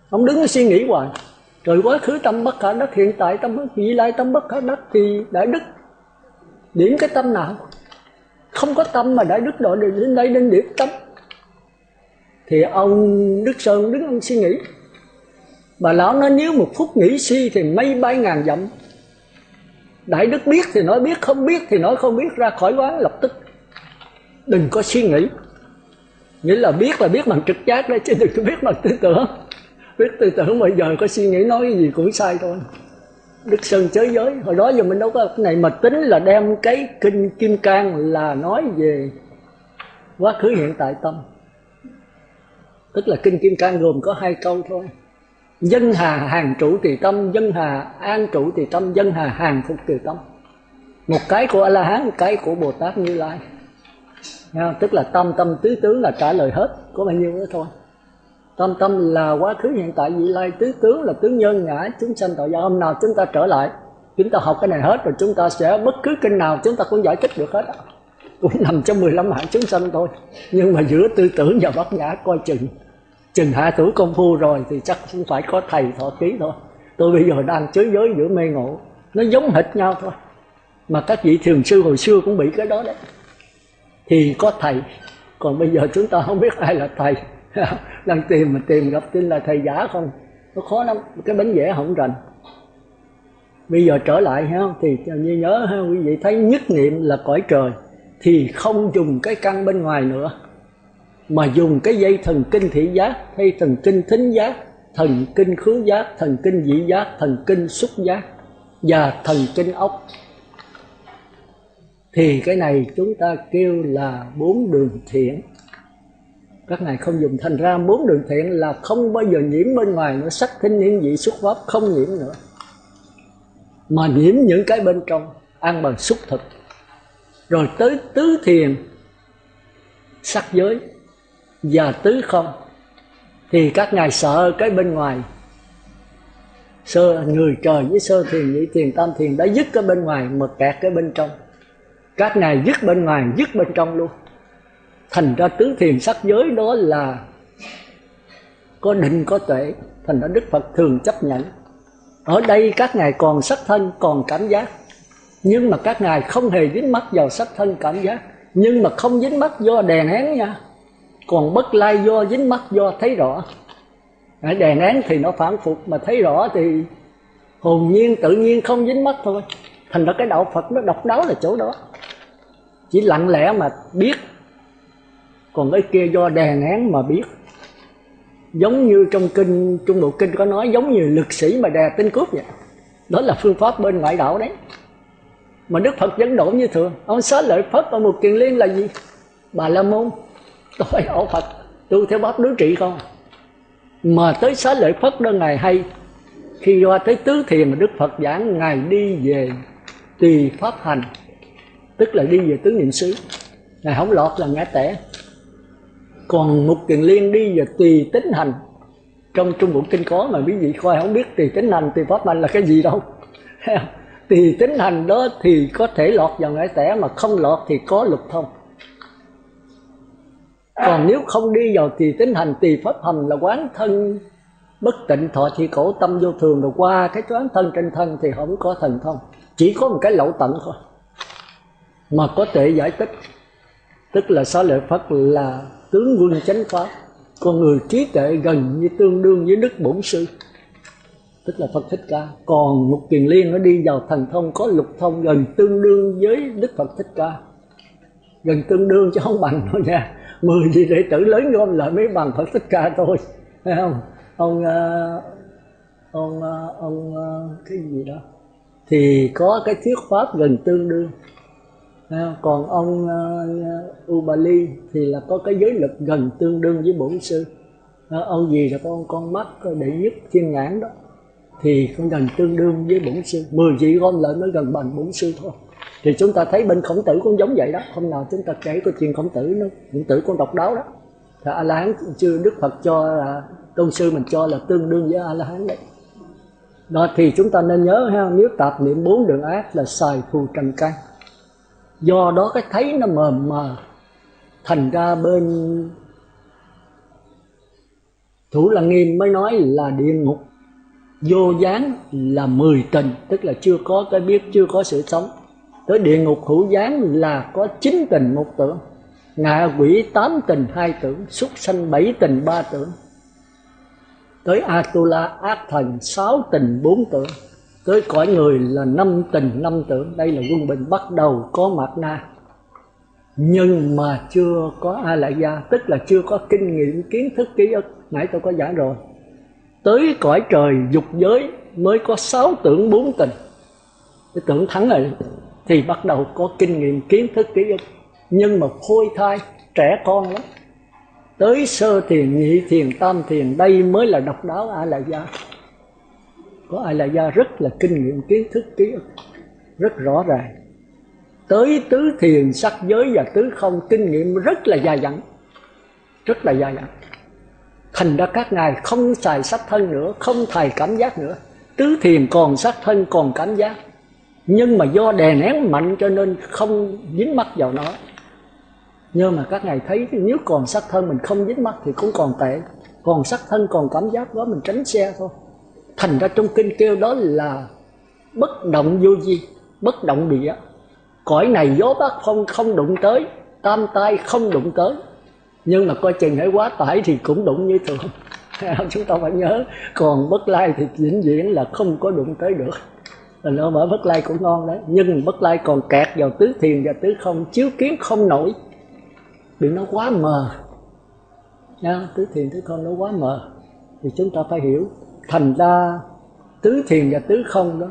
Ông đứng suy nghĩ hoài, rồi quá khứ tâm bất khả đắc, hiện tại tâm bất, vị lai tâm bất khả đắc, thì đại đức điểm cái tâm nào? Không có tâm mà đại đức đội đến đây đến điểm tâm. Thì ông Đức Sơn đứng ông suy nghĩ. Bà lão nói nếu một phút nghĩ suy thì mây bay ngàn dặm. Đại đức biết thì nói biết, không biết thì nói không biết, ra khỏi quán lập tức. Đừng có suy nghĩ. Nghĩa là biết bằng trực giác đấy, chứ đừng có biết bằng tư tưởng. Biết tư tưởng bây giờ có suy nghĩ nói cái gì cũng sai thôi. Đức Sơn chới giới. Hồi đó giờ mình đâu có cái này, mà tính là đem cái kinh Kim Cang là nói về quá khứ hiện tại tâm. Tức là kinh Kim Cang gồm có 2 câu thôi. Dân hà hàng trụ tỳ tâm, dân hà an trụ tỳ tâm, dân hà hàng phục tỳ tâm. Một cái của A-la-hán, một cái của Bồ Tát Như Lai. Tức là tâm tứ tướng là trả lời hết, có bao nhiêu nữa thôi. Tâm là quá khứ hiện tại vị lai, tứ tướng là tướng nhân ngã chúng sanh tội do. Hôm nào chúng ta trở lại, chúng ta học cái này hết rồi, chúng ta sẽ bất cứ kinh nào chúng ta cũng giải thích được hết. Cũng nằm trong 15 hạng chúng sanh thôi. Nhưng mà giữa tư tưởng và bát nhã coi chừng hạ thủ công phu rồi thì chắc cũng phải có thầy thọ ký thôi. Tôi bây giờ đang chới giới giữa mê ngộ, nó giống hệt nhau thôi. Mà các vị thiền sư hồi xưa cũng bị cái đó đấy. Thì có thầy, còn bây giờ chúng ta không biết ai là thầy. Đang tìm gặp tin là thầy giả không, nó khó lắm, cái bánh vẽ không rành. Bây giờ trở lại thì như nhớ quý vị thấy nhất niệm là cõi trời thì không dùng cái căn bên ngoài nữa, mà dùng cái dây thần kinh thị giác, hay thần kinh thính giác, thần kinh khứu giác, thần kinh vị giác, thần kinh xúc giác và thần kinh ốc. Thì cái này chúng ta kêu là 4 đường thiện. Các ngài không dùng, thành ra 4 đường thiện là không bao giờ nhiễm bên ngoài nữa, sắc thính niệm vị xúc pháp không nhiễm nữa, mà nhiễm những cái bên trong ăn bằng xúc thực. Rồi tới tứ thiền sắc giới và tứ không thì các ngài sợ cái bên ngoài, người trời với sơ thiền, nhị thiền, tam thiền đã dứt cái bên ngoài mà kẹt cái bên trong. Các ngài dứt bên ngoài, dứt bên trong luôn. Thành ra tứ thiền sắc giới đó là có định có tuệ. Thành ra Đức Phật thường chấp nhận. Ở đây các ngài còn sắc thân, còn cảm giác, nhưng mà các ngài không hề dính mắc vào sắc thân cảm giác. Nhưng mà không dính mắc do đè nén nha. Còn Bất Lai do dính mắc do thấy rõ. Đè nén thì nó phản phục, mà thấy rõ thì hồn nhiên tự nhiên không dính mắc thôi. Thành ra cái đạo Phật nó độc đáo là chỗ đó, chỉ lặng lẽ mà biết. Còn cái kia do đè nén mà biết. Giống như trong kinh, Trung Bộ Kinh có nói, giống như lực sĩ mà đè tên cướp vậy. Đó là phương pháp bên ngoại đạo đấy. Mà Đức Phật vẫn độ như thường. Ông Xá Lợi Phất ở Một Kiền Liên là gì? Bà La Môn. Tôi ở Phật tu theo pháp đối trị không. Mà tới Xá Lợi Phất đó ngài hay. Khi qua tới tứ thiền mà Đức Phật giảng, ngài đi về tùy pháp hành, tức là đi về tứ niệm xứ. Ngài không lọt là ngã tẻ. Còn Mục Kiền Liên đi về tùy tính hành. Trong Trung Bộ Kinh có mà quý vị coi không biết tùy tính hành, tùy pháp hành là cái gì đâu. Tùy tính hành đó thì có thể lọt vào ngã tẻ, mà không lọt thì có lục thông. Còn nếu không đi vào tùy tính hành, tùy pháp hành là quán thân bất tịnh, thọ trì khổ, tâm vô thường, rồi qua cái quán thân trên thân thì không có thần thông. Chỉ có một cái lậu tận thôi mà có thể giải thích. Tức là Xá Lợi Phất là tướng quân chánh pháp, con người trí tuệ gần như tương đương với Đức Bổn Sư, tức là Phật Thích Ca. Còn Mục Kiền Liên nó đi vào thần thông, có lục thông, gần tương đương với Đức Phật Thích Ca. Gần tương đương chứ không bằng thôi nha. 10 vị đệ tử lớn gom lại mới bằng Phật Thích Ca thôi, thấy không? Ông cái gì đó thì có cái thuyết pháp gần tương đương. Còn ông Ubali thì là có cái giới lực gần tương đương với Bổn Sư. Ông gì là con mắt đệ nhất thiên nhãn đó thì không gần tương đương với Bổn Sư. 10 vị gom lại mới gần bằng Bổn Sư thôi. Thì chúng ta thấy bên Khổng Tử cũng giống vậy đó. Hôm nào chúng ta kể câu chuyện Khổng Tử, Khổng Tử cũng độc đáo đó. Thì A-la-hán chưa Đức Phật cho là tôn sư mình cho là tương đương với A-la-hán đấy. Đó thì chúng ta nên nhớ ha, nếu tạp niệm 4 đường ác là xài phù trần căn. Do đó cái thấy nó mờ mờ. Thành ra bên Thủ Lăng Nghiêm mới nói là địa ngục vô gián là 10 tình, tức là chưa có cái biết, chưa có sự sống. Tới địa ngục hữu gián là có 9 tình 1 tưởng, ngạ quỷ 8 tình 2 tưởng, súc sanh 7 tình 3 tưởng. Tới Atula ác thần 6 tình 4 tưởng. Tới cõi người là 5 tình 5 tưởng. Đây là quân bình bắt đầu có Mạt Na, nhưng mà chưa có A Lại Gia, tức là chưa có kinh nghiệm, kiến thức, ký ức. Nãy tôi có giảng rồi. Tới cõi trời dục giới mới có 6 tưởng 4 tình. Cái tưởng thắng rồi thì bắt đầu có kinh nghiệm, kiến thức, ký ức. Nhưng mà phôi thai, trẻ con lắm. Tới sơ thiền, nhị thiền, tam thiền, đây mới là độc đáo A Lại Gia. Có A Lại Gia rất là kinh nghiệm, kiến thức, ký ức rất rõ ràng. Tới tứ thiền sắc giới và tứ không, kinh nghiệm rất là dài dẳng, rất là dài dẳng. Thành ra các ngài không xài sắc thân nữa, không xài cảm giác nữa. Tứ thiền còn sắc thân, còn cảm giác, nhưng mà do đè nén mạnh cho nên không dính mắc vào nó. Nhưng mà các ngài thấy nếu còn sắc thân mình không dính mắc thì cũng còn tệ. Còn sắc thân, còn cảm giác đó mình tránh xe thôi. Thành ra trong kinh kêu đó là bất động vô vi, bất động địa. Cõi này gió bát phong không đụng tới, tam tai không đụng tới. Nhưng mà coi chừng hãy quá tải thì cũng đụng như thường. Chúng ta phải nhớ. Còn Bất Lai thì vĩnh viễn là không có đụng tới được. Nó mở Bất Lai cũng ngon đấy. Nhưng Bất Lai còn kẹt vào tứ thiền và tứ không, chiếu kiến không nổi, vì nó quá mờ. Tứ thiền tứ không nó quá mờ. Thì chúng ta phải hiểu. Thành ra tứ thiền và tứ không đó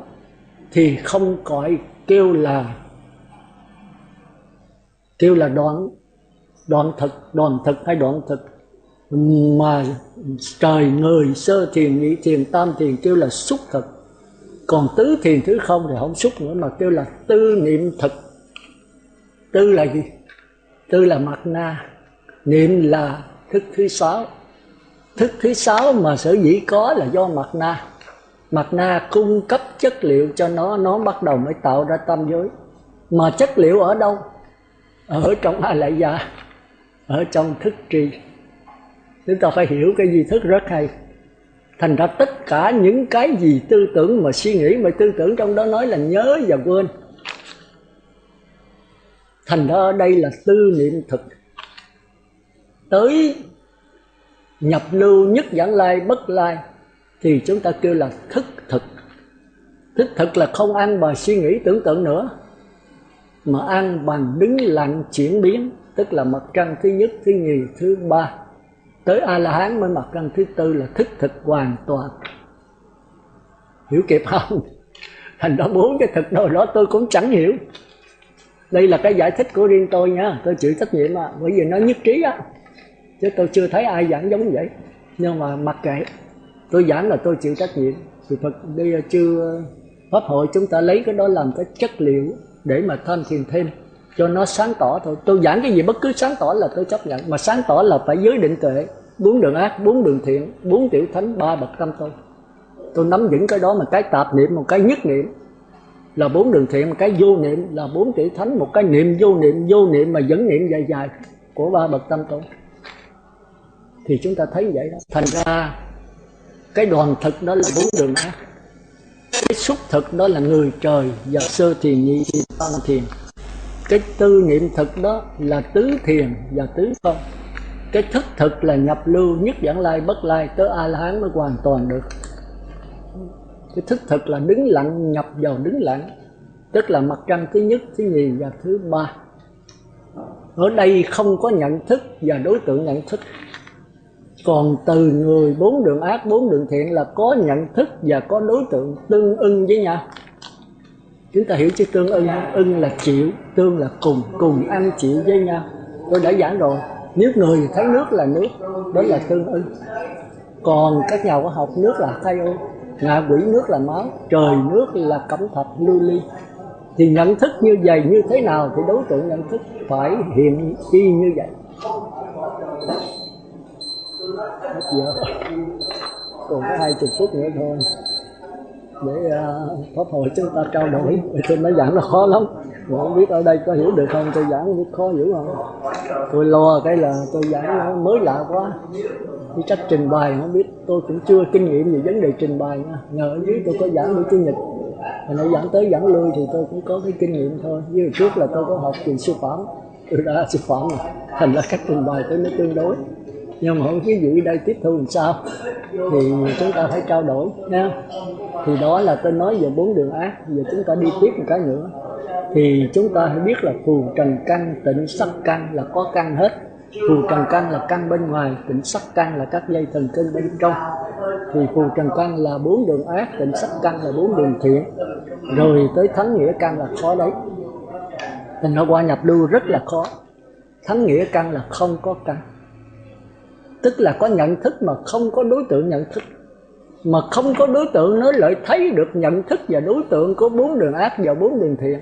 thì không gọi kêu là đoạn thực hay đoạn thực. Mà trời người sơ thiền, nhị thiền, tam thiền kêu là xúc thực. Còn tứ thiền thứ không thì không xúc nữa, mà kêu là tư niệm thực. Tư là gì? Tư là mặt na, niệm là thức thứ sáu. Thức thứ sáu mà sở dĩ có là do mặt na. Mặt na cung cấp chất liệu cho nó bắt đầu mới tạo ra tam giới. Mà chất liệu ở đâu? Ở trong A Lại Gia, ở trong thức tri. Chúng ta phải hiểu cái gì thức rất hay. Thành ra tất cả những cái gì tư tưởng mà suy nghĩ, mà tư tưởng trong đó nói là nhớ và quên. Thành ra ở đây là tư niệm thực. Tới nhập lưu nhất vãng lai bất lai thì chúng ta kêu là thức thực. Thức thực là không ăn bằng suy nghĩ tưởng tượng nữa, mà ăn bằng đứng lặng chuyển biến. Tức là mặt trăng thứ nhất, thứ nhì, thứ ba. Tới A-la-hán mới mặt trăng thứ tư là thức thực hoàn toàn. Hiểu kịp không? Thành ra bốn cái thực đồ đó tôi cũng chẳng hiểu. Đây là cái giải thích của riêng tôi nha, tôi chịu trách nhiệm à, bởi vì nó nhất trí á. Chứ tôi chưa thấy ai giảng giống vậy. Nhưng mà mặc kệ, tôi giảng là tôi chịu trách nhiệm. Sự thật bây giờ chưa Pháp hội chúng ta lấy cái đó làm cái chất liệu để mà tham thiền thêm cho nó sáng tỏ thôi. Tôi giảng cái gì bất cứ sáng tỏ là tôi chấp nhận. Mà sáng tỏ là phải giới định tuệ, 4 đường ác, 4 đường thiện, 4 tiểu thánh, 3 bậc tâm tôi. Tôi nắm vững cái đó, mà cái tạp niệm, một cái nhất niệm là 4 đường thiện, một cái vô niệm là 4 tiểu thánh, một cái niệm vô niệm mà dẫn niệm dài dài của 3 bậc tâm tôi. Thì chúng ta thấy vậy đó. Thành ra cái đoàn thực đó là 4 đường ác. Cái xúc thực đó là người trời và sơ thiền, nhị thiền, tam thiền. Cái tư niệm thực đó là tứ thiền và tứ không. Cái thức thực là nhập lưu nhất vãng lai bất lai, tới A-la-hán mới hoàn toàn được. Cái thức thực là đứng lặng, nhập vào đứng lặng, tức là mặt trăng thứ nhất, thứ nhì và thứ ba. Ở đây không có nhận thức và đối tượng nhận thức. Còn từ người 4 đường ác, 4 đường thiện là có nhận thức và có đối tượng tương ưng với nhau. Chúng ta hiểu chứ tương ưng, ưng là chịu, tương là cùng ăn chịu với nhau. Tôi đã giảng rồi, nếu người thấy nước là nước, đó là tương ưng. Còn các nhà khoa học, nước là thay ô, ngạ quỷ nước là máu, trời nước là cẩm thạch lưu ly. Thì nhận thức như vậy như thế nào thì đối tượng nhận thức phải hiện y như vậy. Hết giờ, còn có 20 phút nữa thôi để Pháp hội chúng ta trao đổi. Tôi nói giảng nó khó lắm, mà không biết ở đây có hiểu được không, tôi giảng không biết khó hiểu không. Tôi lo cái là tôi giảng nó mới lạ quá, cái cách trình bày không biết, tôi cũng chưa kinh nghiệm về vấn đề trình bày nha. Nhờ ở dưới tôi có giảng buổi Chủ nhật, hồi nãy giảng tới giảng lui thì tôi cũng có cái kinh nghiệm thôi. Với trước là tôi có học trường sư phạm, tôi đã sư phạm rồi, thành ra cách trình bày tôi nó tương đối. Nhưng mà quý vị ở đây tiếp thu làm sao thì chúng ta phải trao đổi nha. Thì đó là tôi nói về 4 đường ác. Giờ chúng ta đi tiếp một cái nữa. Thì chúng ta phải biết là phù trần căn, tịnh sắc căn là có căn hết. Phù trần căn là căn bên ngoài, tịnh sắc căn là các dây thần kinh bên trong. Thì phù trần căn là 4 đường ác, tịnh sắc căn là 4 đường thiện. Rồi tới thắng nghĩa căn là khó đấy. Thành nó qua nhập lưu rất là khó. Thắng nghĩa căn là không có căn, tức là có nhận thức mà không có đối tượng nhận thức. Mà không có đối tượng nó lại thấy được nhận thức và đối tượng của 4 đường ác và 4 đường thiện.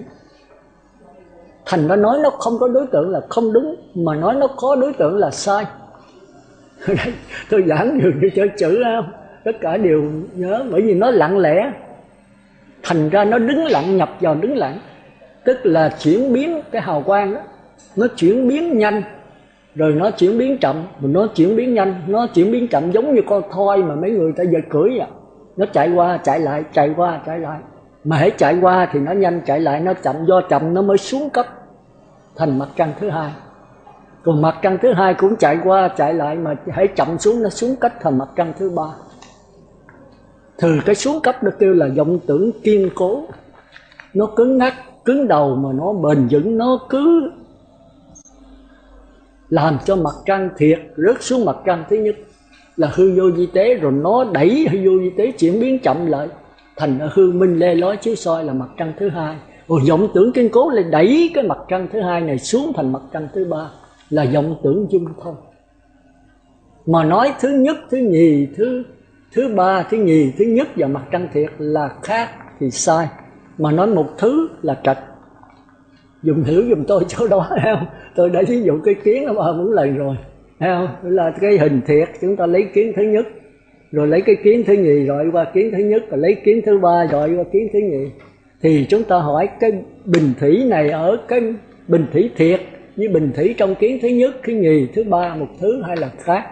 Thành ra nói nó không có đối tượng là không đúng, mà nói nó có đối tượng là sai. Tôi giảng nhiều như chữ không? Tất cả đều nhớ, bởi vì nó lặng lẽ. Thành ra nó đứng lặng nhập vào đứng lặng, tức là chuyển biến cái hào quang đó. Nó chuyển biến nhanh, rồi nó chuyển biến chậm, rồi nó chuyển biến nhanh. Nó chuyển biến chậm giống như con thoi mà mấy người ta giờ cưỡi vậy. Nó chạy qua chạy lại, chạy qua chạy lại. Mà hãy chạy qua thì nó nhanh, chạy lại nó chậm. Do chậm nó mới xuống cấp thành mặt trăng thứ hai. Còn mặt trăng thứ hai cũng chạy qua chạy lại, mà hãy chậm xuống nó xuống cấp thành mặt trăng thứ ba. Từ cái xuống cấp nó kêu là vọng tưởng kiên cố. Nó cứng ngắc, cứng đầu mà nó bền vững. Nó cứ làm cho mặt trăng thiệt rớt xuống mặt trăng thứ nhất là hư vô vi tế, rồi nó đẩy hư vô vi tế chuyển biến chậm lại thành hư minh lê lói chiếu soi là mặt trăng thứ hai. Rồi vọng tưởng kiên cố lại đẩy cái mặt trăng thứ hai này xuống thành mặt trăng thứ ba là vọng tưởng dung thông. Mà nói thứ nhất, thứ nhì, thứ ba, thứ nhì, thứ nhất và mặt trăng thiệt là khác thì sai. Mà nói một thứ là trật. Dùng hiểu giùm tôi chỗ đó, thấy không? Tôi đã ví dụ cái kiến nó 3-4 lần rồi, thấy không? Đó là cái hình thiệt, chúng ta lấy kiến thứ nhất, rồi lấy cái kiến thứ nhì rồi qua kiến thứ nhất, rồi lấy kiến thứ ba rồi qua kiến thứ nhì. Thì chúng ta hỏi cái bình thủy này ở cái bình thủy thiệt với bình thủy trong kiến thứ nhất, thứ nhì, thứ ba một thứ hay là khác?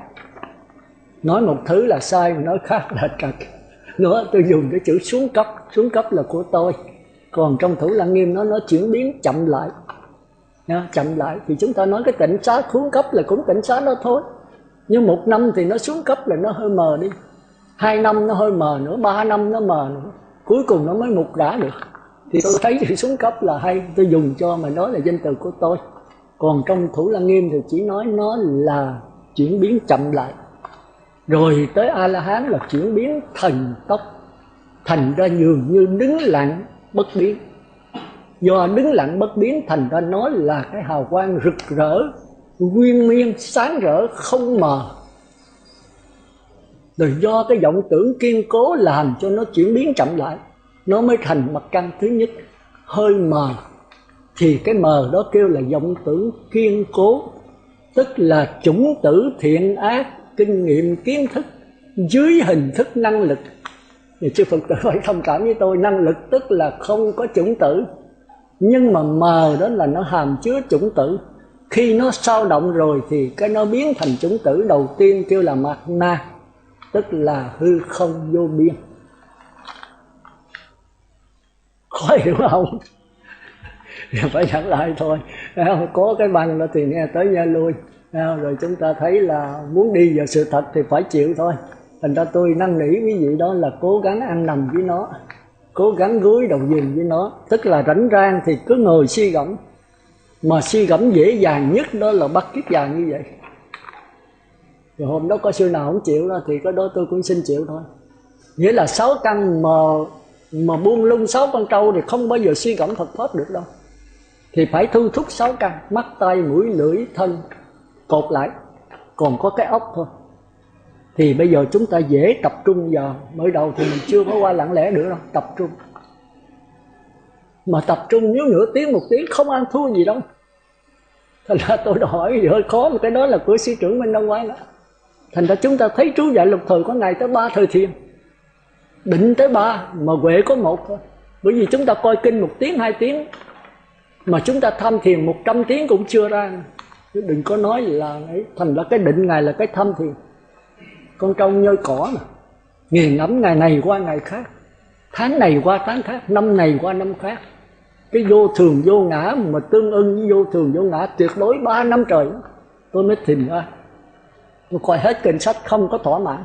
Nói một thứ là sai, mà nói khác là trật. Nữa tôi dùng cái chữ xuống cấp là của tôi. Còn trong Thủ Lăng Nghiêm nó chuyển biến chậm lại. Chậm lại thì chúng ta nói cái tịnh xá xuống cấp là cũng tịnh xá đó thôi. Nhưng 1 năm thì nó xuống cấp là nó hơi mờ đi, 2 năm nó hơi mờ nữa, 3 năm nó mờ nữa, cuối cùng nó mới mục rã được. Thì tôi thấy chữ xuống cấp là hay, tôi dùng cho mà nói là danh từ của tôi. Còn trong Thủ Lăng Nghiêm thì chỉ nói nó là chuyển biến chậm lại. Rồi tới A-la-hán là chuyển biến thần tốc. Thành ra dường như đứng lặng bất biến. Do đứng lặng bất biến thành ra nói là cái hào quang rực rỡ, nguyên miên, sáng rỡ, không mờ. Rồi do cái vọng tưởng kiên cố làm cho nó chuyển biến chậm lại, nó mới thành mặt trăng thứ nhất hơi mờ. Thì cái mờ đó kêu là vọng tưởng kiên cố, tức là chủng tử thiện ác, kinh nghiệm kiến thức dưới hình thức năng lực. Thì chư Phật tử phải thông cảm với tôi, năng lực tức là không có chủng tử, nhưng mà mờ đó là nó hàm chứa chủng tử. Khi nó sao động rồi thì cái nó biến thành chủng tử đầu tiên kêu là mạt na, tức là hư không vô biên. Khó hiểu không? Phải giảng lại thôi. Có cái bằng đó thì nghe tới nghe lui. Rồi chúng ta thấy là muốn đi vào sự thật thì phải chịu thôi. Thành ra tôi năn nỉ quý vị đó là cố gắng ăn nằm với nó, cố gắng gối đầu giường với nó. Tức là rảnh rang thì cứ ngồi suy gẫm. Mà suy gẫm dễ dàng nhất đó là bắt kiết già như vậy. Rồi hôm đó có sư nào không chịu đó thì cái đó tôi cũng xin chịu thôi. Nghĩa là 6 căn mà buông lung 6 con trâu thì không bao giờ suy gẫm Phật Pháp được đâu. Thì phải thu thúc 6 căn, mắt, tay, mũi, lưỡi, thân, cột lại, còn có cái ốc thôi. Thì bây giờ chúng ta dễ tập trung vào. Mới đầu thì mình chưa có qua lặng lẽ nữa đâu, tập trung. Mà tập trung nếu nửa tiếng, 1 tiếng không ăn thua gì đâu. Thành ra tôi hỏi hơi khó, mà cái đó là của sư trưởng Minh Đông Quán đó. Thành ra chúng ta thấy trú dạy lục thời có ngày tới 3 thời thiền, định tới 3 mà huệ có 1 thôi. Bởi vì chúng ta coi kinh 1 tiếng, 2 tiếng, mà chúng ta tham thiền 100 tiếng cũng chưa ra. Chứ đừng có nói là ấy. Thành ra cái định Ngài là cái tham thiền. Con trâu nhoi cỏ mà, nghiền ngẫm ngày này qua ngày khác, tháng này qua tháng khác, năm này qua năm khác. Cái vô thường vô ngã mà tương ưng với vô thường vô ngã tuyệt đối 3 năm trời đó. Tôi mới tìm ra. Tôi coi hết kinh sách không có thỏa mãn.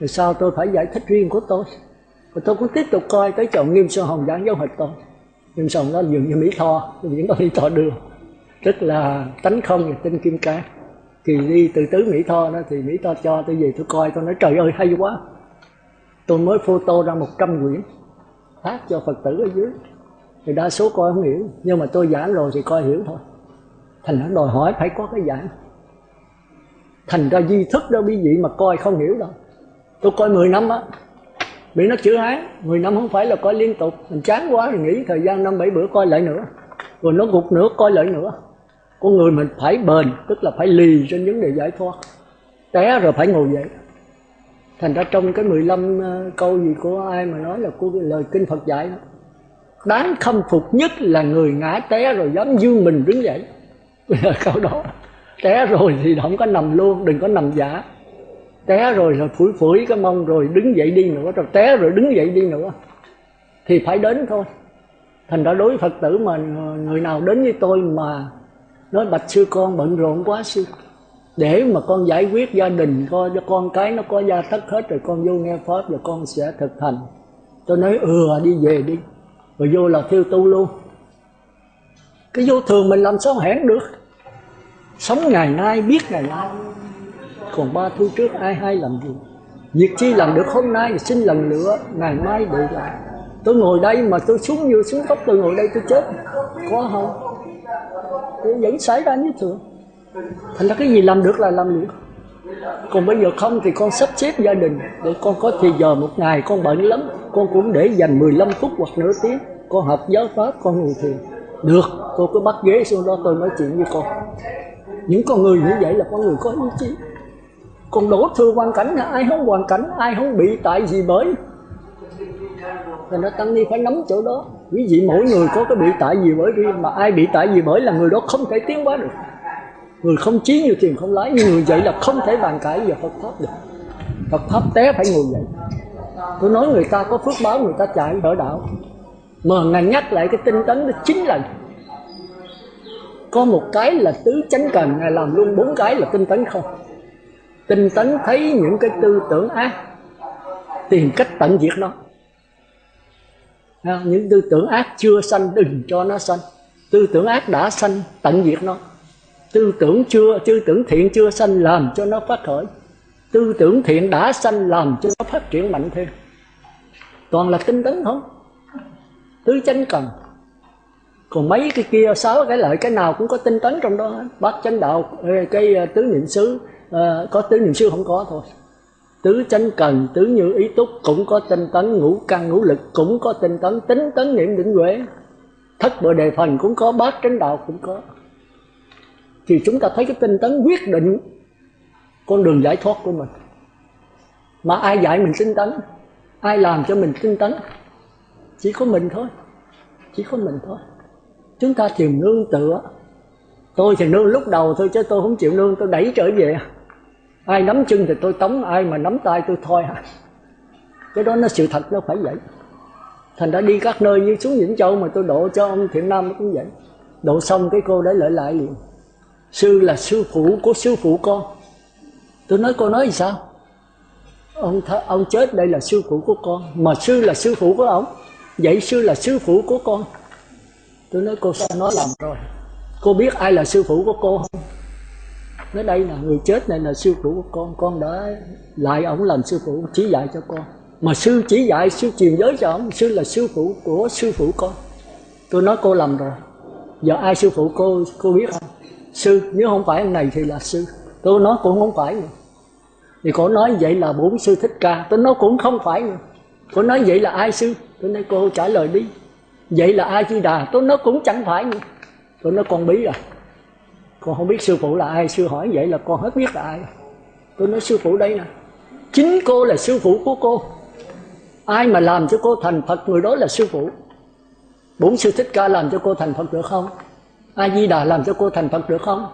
Rồi sao tôi phải giải thích riêng của tôi. Rồi tôi cũng tiếp tục coi tới chồng Nghiêm Sơn Hồng giảng giáo hịch tôi. Nghiêm Sơn Hồng đó dường như Mỹ Tho, những có Mỹ Tho đưa, rất là tánh không và tinh kim cang. Kỳ đi từ tứ Mỹ Tho đó thì Mỹ Tho cho tôi về tôi coi, tôi nói trời ơi hay quá. Tôi mới photo ra 100 quyển phát cho Phật tử ở dưới. Thì đa số coi không hiểu, nhưng mà tôi giảng rồi thì coi hiểu thôi. Thành ra đòi hỏi phải có cái giảng. Thành ra di thức đó quý vị mà coi không hiểu đâu. Tôi coi 10 năm á, bị nó chữ Hán, 10 năm không phải là coi liên tục. Mình chán quá thì nghỉ thời gian 5-7 bữa coi lại nữa. Rồi nó gục nữa coi lại nữa. Con người mình phải bền, tức là phải lì trên vấn đề giải thoát. Té rồi phải ngồi dậy. Thành ra trong cái 15 câu gì của ai mà nói là của lời kinh Phật dạy đó, đáng khâm phục nhất là người ngã té rồi dám dương mình đứng dậy. Câu đó, té rồi thì không có nằm luôn, đừng có nằm giả. Té rồi phủi phủi cái mông rồi đứng dậy đi nữa, rồi té rồi đứng dậy đi nữa. Thì phải đến thôi. Thành ra đối với Phật tử mà người nào đến với tôi mà nói bạch sư con bận rộn quá sư, để mà con giải quyết gia đình, coi cho con cái nó có gia thất hết rồi con vô nghe Pháp và con sẽ thực hành. Tôi nói đi về đi, rồi vô là thiêu tu luôn. Cái vô thường mình làm sao hẹn được. Sống ngày nay biết ngày nay, còn 3 thu trước ai hay làm gì. Việc chi làm được hôm nay thì xin lần nữa ngày mai để lại. Tôi ngồi đây mà tôi xuống cấp, tôi ngồi đây tôi chết, có không? Tôi vẫn xảy ra như thường. Thành ra cái gì làm được là làm được. Còn bây giờ không thì con sắp xếp gia đình để con có thì giờ một ngày con bận lắm, con cũng để dành 15 phút hoặc nửa tiếng con học giáo pháp, con ngồi thiền. Được, tôi cứ bắt ghế xuống đó tôi nói chuyện với con. Những con người như vậy là con người có ý chí. Còn đổ thừa hoàn cảnh, ai không hoàn cảnh, ai không bị tại gì bởi. Nên nó tăng ni phải nắm chỗ đó. Quý vị mỗi người có cái bị tại gì bởi riêng, mà ai bị tại gì bởi là người đó không thể tiến hóa được. Người không chí như thuyền không lái, người vậy là không thể bàn cãi về Phật pháp được. Phật pháp té phải ngồi dậy. Tôi nói người ta có phước báo, người ta chạy ở đạo. Mà Ngài nhắc lại cái tinh tấn nó 9 lần. Có một cái là tứ chánh cần, Ngài làm luôn 4 cái là tinh tấn không. Tinh tấn thấy những cái tư tưởng ác, tìm cách tận diệt nó. Những tư tưởng ác chưa sanh đừng cho nó sanh. Tư tưởng ác đã sanh tận diệt nó. Tư tưởng thiện chưa sanh làm cho nó phát khởi. Tư tưởng thiện đã sanh làm cho nó phát triển mạnh thêm. Toàn là tinh tấn không. Tứ chánh cần. Còn mấy cái kia 6 cái lợi cái nào cũng có tinh tấn trong đó. Bát chánh đạo, cái tứ niệm xứ, có tứ niệm xứ không có thôi. Tứ chánh cần, tứ như ý túc cũng có tinh tấn, ngũ căn ngũ lực cũng có tinh tấn, tính tấn niệm định huệ. Thất bồ đề phần cũng có, bát chánh đạo cũng có. Thì chúng ta thấy cái tinh tấn quyết định con đường giải thoát của mình. Mà ai dạy mình tinh tấn? Ai làm cho mình tinh tấn? Chỉ có mình thôi. Chỉ có mình thôi. Chúng ta tìm nương tựa. Tôi thì nương lúc đầu thôi chứ tôi không chịu nương, tôi đẩy trở về. Ai nắm chân thì tôi tống, ai mà nắm tay tôi thôi. Cái đó nó sự thật, nó phải vậy. Thành đã đi các nơi như xuống Vĩnh Châu mà tôi độ cho ông Thiện Nam cũng vậy. Độ xong cái cô đấy lợi lại liền. Sư là sư phụ của sư phụ con. Tôi nói cô nói gì sao? Ông chết đây là sư phụ của con. Mà sư là sư phụ của ông. Vậy sư là sư phụ của con. Tôi nói cô sao nói làm rồi. Cô biết ai là sư phụ của cô không? Nói đây là người chết này là sư phụ của con đã lại ổng làm sư phụ chỉ dạy cho con. Mà sư chỉ dạy, sư truyền giới cho ổng, sư là sư phụ của sư phụ con. Tôi nói cô lầm rồi. Giờ ai sư phụ cô biết không? Sư, nếu không phải ông này thì là sư. Tôi nói cũng không phải nữa. Thì cô nói vậy là Bổn Sư Thích Ca. Tôi nói cũng không phải nữa. Cô nói vậy là ai sư? Tôi nói cô trả lời đi. Vậy là A Di Đà. Tôi nói cũng chẳng phải nữa. Tôi nói con bí à. Con không biết sư phụ là ai. Sư hỏi vậy là con hết biết là ai. Tôi nói sư phụ đây nè. Chính cô là sư phụ của cô. Ai mà làm cho cô thành Phật, người đó là sư phụ. Bổn Sư Thích Ca làm cho cô thành Phật được không? A Di Đà làm cho cô thành Phật được không?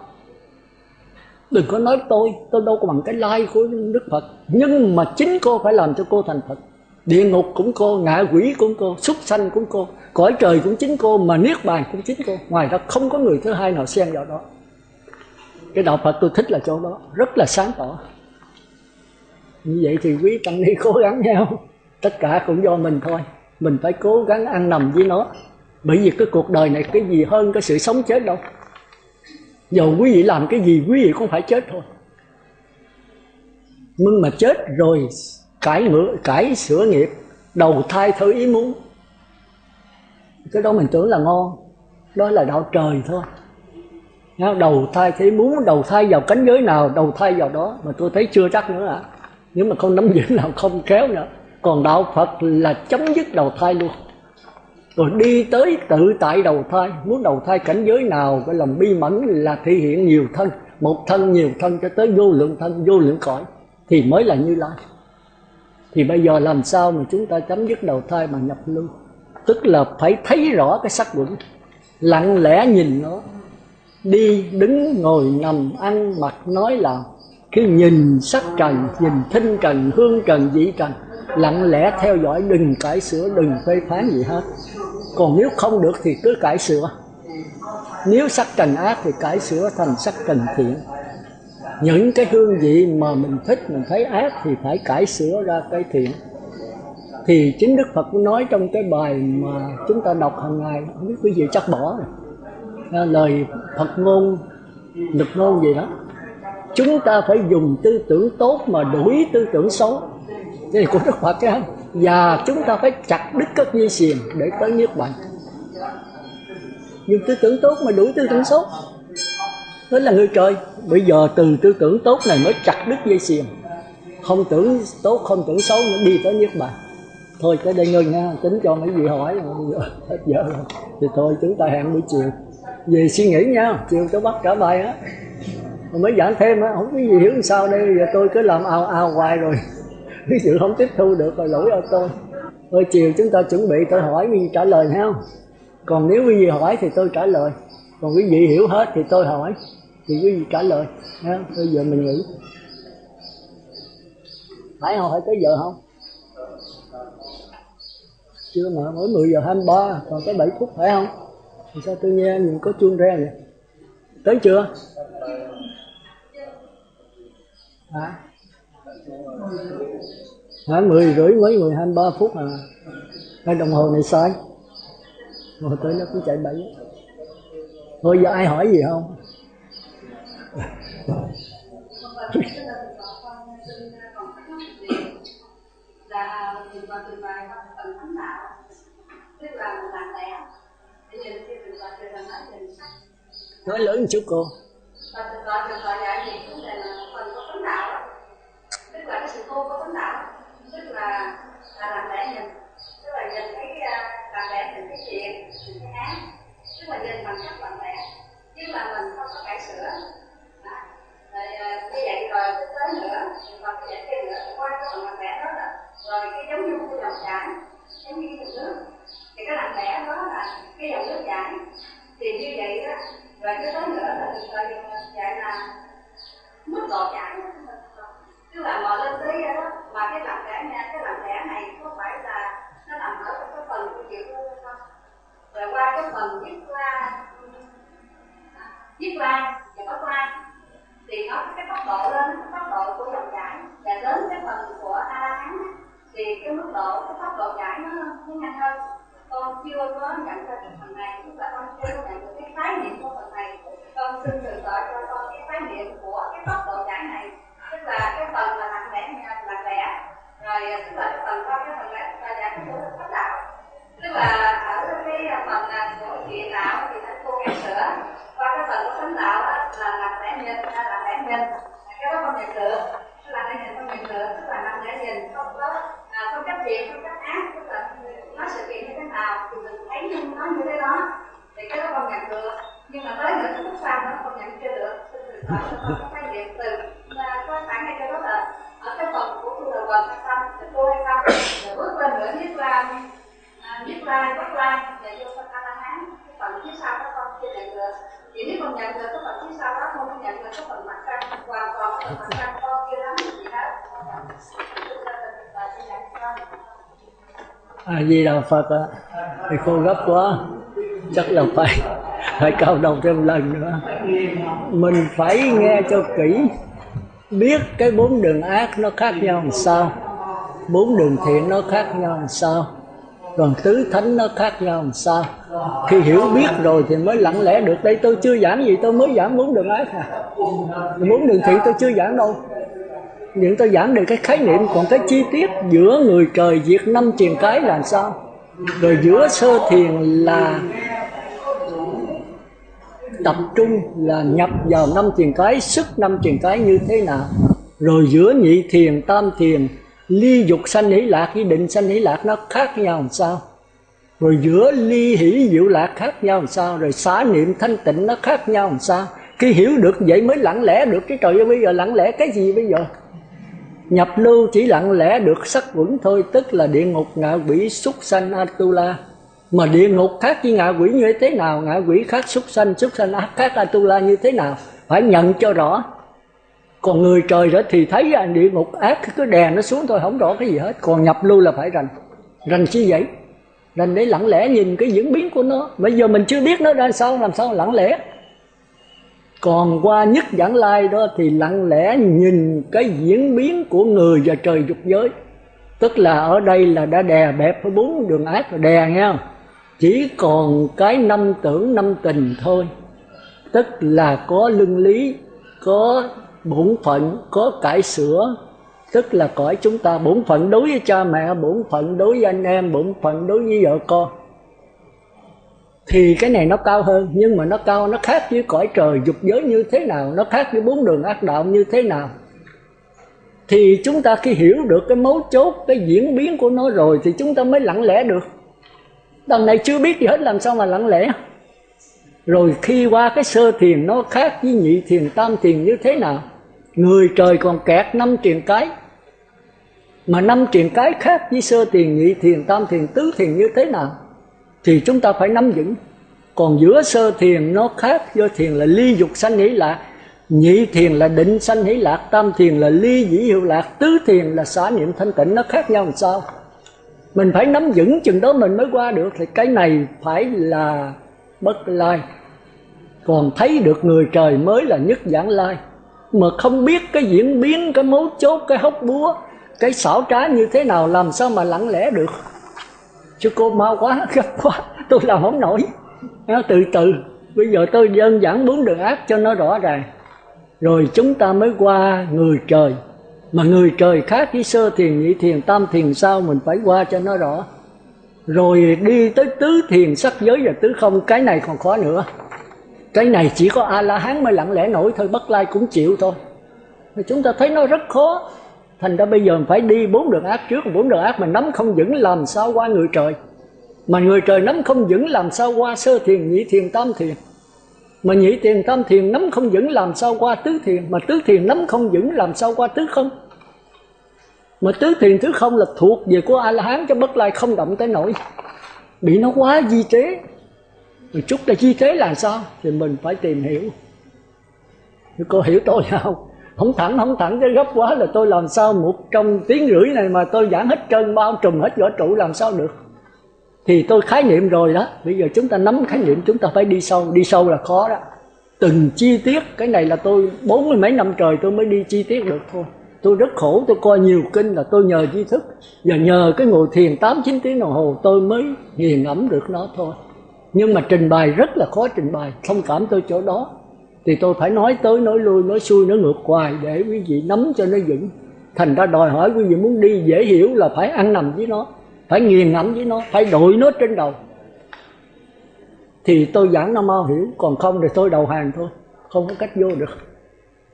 Đừng có nói tôi đâu có bằng cái lai của Đức Phật. Nhưng mà chính cô phải làm cho cô thành Phật. Địa ngục cũng cô, ngạ quỷ cũng cô, súc sanh cũng cô, cõi trời cũng chính cô, mà niết bàn cũng chính cô. Ngoài ra không có người thứ hai nào xen vào đó. Cái đạo Phật tôi thích là chỗ đó, rất là sáng tỏ. Như vậy thì quý tăng ni cố gắng nhau. Tất cả cũng do mình thôi. Mình phải cố gắng ăn nằm với nó. Bởi vì cái cuộc đời này cái gì hơn cái sự sống chết đâu. Dù quý vị làm cái gì quý vị cũng phải chết thôi. Nhưng mà chết rồi cải sửa nghiệp, đầu thai theo ý muốn. Cái đó mình tưởng là ngon. Đó là đạo trời thôi. Đầu thai theo ý muốn, đầu thai vào cánh giới nào, đầu thai vào đó. Mà tôi thấy chưa chắc nữa ạ. Nếu mà không nắm vững nào không khéo nữa. Còn đạo Phật là chấm dứt đầu thai luôn. Rồi đi tới tự tại đầu thai. Muốn đầu thai cảnh giới nào, cái lòng bi mẫn là thể hiện nhiều thân. Một thân, nhiều thân cho tới vô lượng thân, vô lượng cõi. Thì mới là Như Lai. Thì bây giờ làm sao mà chúng ta chấm dứt đầu thai mà nhập lưu? Tức là phải thấy rõ cái sắc quẩn. Lặng lẽ nhìn nó. Đi, đứng, ngồi, nằm, ăn, mặc, nói, làm. Khi nhìn sắc trần, nhìn thinh trần, hương trần, vị trần, lặng lẽ theo dõi, đừng cải sửa, đừng phê phán gì hết. Còn nếu không được thì cứ cải sửa. Nếu sắc trần ác thì cải sửa thành sắc trần thiện. Những cái hương vị mà mình thích, mình thấy ác thì phải cải sửa ra cái thiện. Thì chính Đức Phật cũng nói trong cái bài mà chúng ta đọc hàng ngày, không biết quý vị chắc bỏ rồi. Lời Phật ngôn, lực ngôn gì đó. Chúng ta phải dùng tư tưởng tốt mà đuổi tư tưởng xấu. Thế này của Đức Phật ấy. Và chúng ta phải chặt đứt các dây xiềng để tới niết bàn. Dùng tư tưởng tốt mà đuổi tư tưởng xấu. Đó là người trời. Bây giờ từ tư tưởng tốt này mới chặt đứt dây xiềng. Không tưởng tốt, không tưởng xấu nữa, đi tới Niết Bàn. Thôi tới đây ngưng nha, tính cho mấy vị hỏi hết giờ rồi. Thì thôi chúng ta hẹn buổi chiều về suy nghĩ nha, chiều tôi bắt trả bài á. Rồi mới giảng thêm á, không có gì hiểu sao đây, giờ tôi cứ làm ao ao hoài rồi. Ví dụ không tiếp thu được rồi lỗi ở tôi. Thôi chiều chúng ta chuẩn bị tôi hỏi quý vị trả lời ha. Còn nếu quý vị hỏi thì tôi trả lời. Còn quý vị hiểu hết thì tôi hỏi, thì quý vị trả lời ha. Bây giờ mình nghỉ. Phải không? Phải tới giờ không? Chưa mà, mới 10 giờ 23, còn tới 7 phút phải không? Thì sao tôi nghe nhìn có chuông reo vậy? Tới chưa? Hả? 10 rưỡi mới 23 phút à. Cái đồng hồ này sai. Rồi tới nó cũng chạy 7. Thôi giờ ai hỏi gì không? Nói lớn một chút cô. Tức là cái sự khôn có tánh đạo, tức là làm lẽ nhìn, tức là nhìn cái làm lẽ những cái chuyện, những cái ác, tức là nhìn bằng cách làm lẽ, chứ là mình không có cải sửa. Rồi như vậy rồi tới nữa, còn cái vậy kia nữa, qua cái phần làm lẽ đó là rồi cái giống như cái dòng chảy, giống như cái dòng nước, thì cái làm lẽ đó là cái dòng nước chảy, thì như vậy đó, rồi cái tới nữa là vậy là mức độ chảy. Tức là mọi lên tới đó, mà cái làm lẽ nha, cái làm lẽ này có phải là nó nằm ở cái phần của chịu không? Rồi qua cái phần viết la và có la thì nó cái tốc độ lên, cái tốc độ của dòng chảy và đến cái phần của A La Hán thì cái mức độ, cái tốc độ chảy nó nhanh hơn. Con chưa có nhận ra cái phần này, tức là con chưa có nhận được cái khái niệm của phần này. Con xin tự gọi cho con cái khái niệm của cái tốc độ chảy này. Tức là cái phần là lặng lẽ, rồi tức là cái phần sau cái phần lẽ là dạng của pháp đạo. Tức là ở cái phần của địa đạo thì thầy cô cải sửa, qua cái phần của thánh đạo là lặng lẽ nhìn, cái đó không nhận được, tức là lặng lẽ nhìn không nhận được, tức là lặng lẽ nhìn không có không chấp chuyện, không chấp ác, tức là nói sự kiện như thế nào thì mình thấy nó như thế đó, thì cái đó không nhận được. Nhưng mà tới nữa cái phút sau nó không nhận chưa được, có khái niệm từ có phải ngay cái đó là ở cái phần của tu đầu quần hay không, cái tu hay không, rồi bước lên nữa Niết Lai, Bất Lai và vô phần A La Hán, cái phần phía sau đó con chưa nhận được. Chỉ nếu con nhận được cái phần phía sau đó, không nhận được cái phần mặt trăng, hoàn toàn cái phần mặt trăng con chưa nắm được gì hết. Di Đà Phật ạ. Thì cô gấp quá, chắc là phải cao đầu thêm lần nữa. Mình phải nghe cho kỹ, biết cái 4 đường ác nó khác nhau làm sao, 4 đường thiện nó khác nhau làm sao, còn tứ thánh nó khác nhau làm sao. Khi hiểu biết rồi thì mới lặng lẽ được. Đây tôi chưa giảng gì, tôi mới giảng 4 đường ác à. 4 đường thiện tôi chưa giảng đâu. Nhưng tôi giảng được cái khái niệm, còn cái chi tiết giữa người trời diệt 5 triền cái là sao, rồi giữa sơ thiền là tập trung là nhập vào 5 triền cái, sức 5 triền cái như thế nào, rồi giữa nhị thiền, tam thiền, ly dục sanh hỷ lạc với định sanh hỷ lạc nó khác nhau làm sao, rồi giữa ly hỷ diệu lạc khác nhau làm sao, rồi xả niệm thanh tịnh nó khác nhau làm sao. Khi hiểu được vậy mới lặng lẽ được. Cái trời ơi, bây giờ lặng lẽ cái gì bây giờ? Nhập lưu chỉ lặng lẽ được sắc quẩn thôi, tức là địa ngục, ngạ quỷ, súc sanh, Atula. Mà địa ngục khác với ngạ quỷ như thế nào, ngạ quỷ khác súc sanh khác Atula như thế nào, phải nhận cho rõ. Còn người trời đó thì thấy địa ngục ác cứ đè nó xuống thôi, không rõ cái gì hết. Còn nhập lưu là phải rành chi vậy? Rành để lặng lẽ nhìn cái diễn biến của nó. Bây giờ mình chưa biết nó ra sao, làm sao lặng lẽ. Còn qua nhất giảng lai đó thì lặng lẽ nhìn cái diễn biến của người và trời dục giới. Tức là ở đây là đã đè bẹp với 4 đường ác rồi, đè nghe không? Chỉ còn cái 5 tưởng 5 tình thôi. Tức là có luân lý, có bổn phận, có cải sửa. Tức là cõi chúng ta bổn phận đối với cha mẹ, bổn phận đối với anh em, bổn phận đối với vợ con. thì cái này nó cao hơn, nhưng mà nó cao, nó khác với cõi trời dục giới như thế nào, nó khác với 4 đường ác đạo như thế nào. Thì chúng ta khi hiểu được cái mấu chốt, cái diễn biến của nó rồi thì chúng ta mới lặng lẽ được. Đằng này chưa biết gì hết làm sao mà lặng lẽ. Rồi khi qua cái sơ thiền nó khác với nhị thiền, tam thiền như thế nào. Người trời còn kẹt 5 triền cái, mà 5 triền cái khác với sơ thiền, nhị thiền, tam thiền, tứ thiền như thế nào thì chúng ta phải nắm vững. Còn giữa sơ thiền nó khác, sơ thiền là ly dục sanh hỷ lạc, nhị thiền là định sanh hỷ lạc, tam thiền là ly dĩ hiệu lạc, tứ thiền là xả niệm thanh tịnh. Nó khác nhau làm sao? Mình phải nắm vững chừng đó mình mới qua được. Thì cái này phải là bất lai. Còn thấy được người trời mới là nhất giảng lai. Mà không biết cái diễn biến, cái mấu chốt, cái hốc búa, cái xảo trá như thế nào, làm sao mà lặng lẽ được. Chứ cô mau quá, gấp quá, tôi làm không nổi. Từ từ, bây giờ tôi đơn giản 4 đường ác cho nó rõ ràng. Rồi chúng ta mới qua người trời. Mà người trời khác với sơ thiền, nhị thiền, tam thiền sao, mình phải qua cho nó rõ. Rồi đi tới tứ thiền, sắc giới và tứ không. Cái này còn khó nữa. Cái này chỉ có A-la-hán mới lặng lẽ nổi thôi, Bất Lai cũng chịu thôi. Chúng ta thấy nó rất khó. Thành ra bây giờ mình phải đi 4 đường ác trước. 4 đường ác mà nắm không vững làm sao qua người trời. Mà người trời nắm không vững làm sao qua sơ thiền, nhị thiền, tam thiền. Mà nhị thiền, tam thiền nắm không vững làm sao qua tứ thiền. Mà tứ thiền nắm không vững làm sao qua tứ không. Mà tứ thiền, tứ không là thuộc về của A-la-hán, cho Bất Lai không động tới nổi. Bị nó quá di tế. Rồi chút là di tế là sao? Thì mình phải tìm hiểu. Cô hiểu tôi không? Không thẳng cái gấp quá là tôi làm sao một trong tiếng rưỡi này mà tôi giảng hết trơn, bao trùm hết võ trụ làm sao được. Thì tôi khái niệm rồi đó. Bây giờ chúng ta nắm khái niệm, chúng ta phải đi sâu. Đi sâu là khó đó. Từng chi tiết, cái này là tôi 40 mấy năm trời tôi mới đi chi tiết được thôi. Tôi rất khổ, tôi coi nhiều kinh là tôi nhờ tri thức. Và nhờ cái ngồi thiền 8-9 tiếng đồng hồ tôi mới nghiền ngẫm được nó thôi. Nhưng mà trình bày rất là khó trình bày, thông cảm tôi chỗ đó. Thì tôi phải nói tới, nói lui, nói xuôi, nói ngược hoài để quý vị nắm cho nó vững. Thành ra đòi hỏi quý vị muốn đi dễ hiểu là phải ăn nằm với nó, phải nghiền ngẫm với nó, phải đội nó trên đầu. Thì tôi giảng nó mau hiểu, còn không thì tôi đầu hàng thôi, không có cách vô được.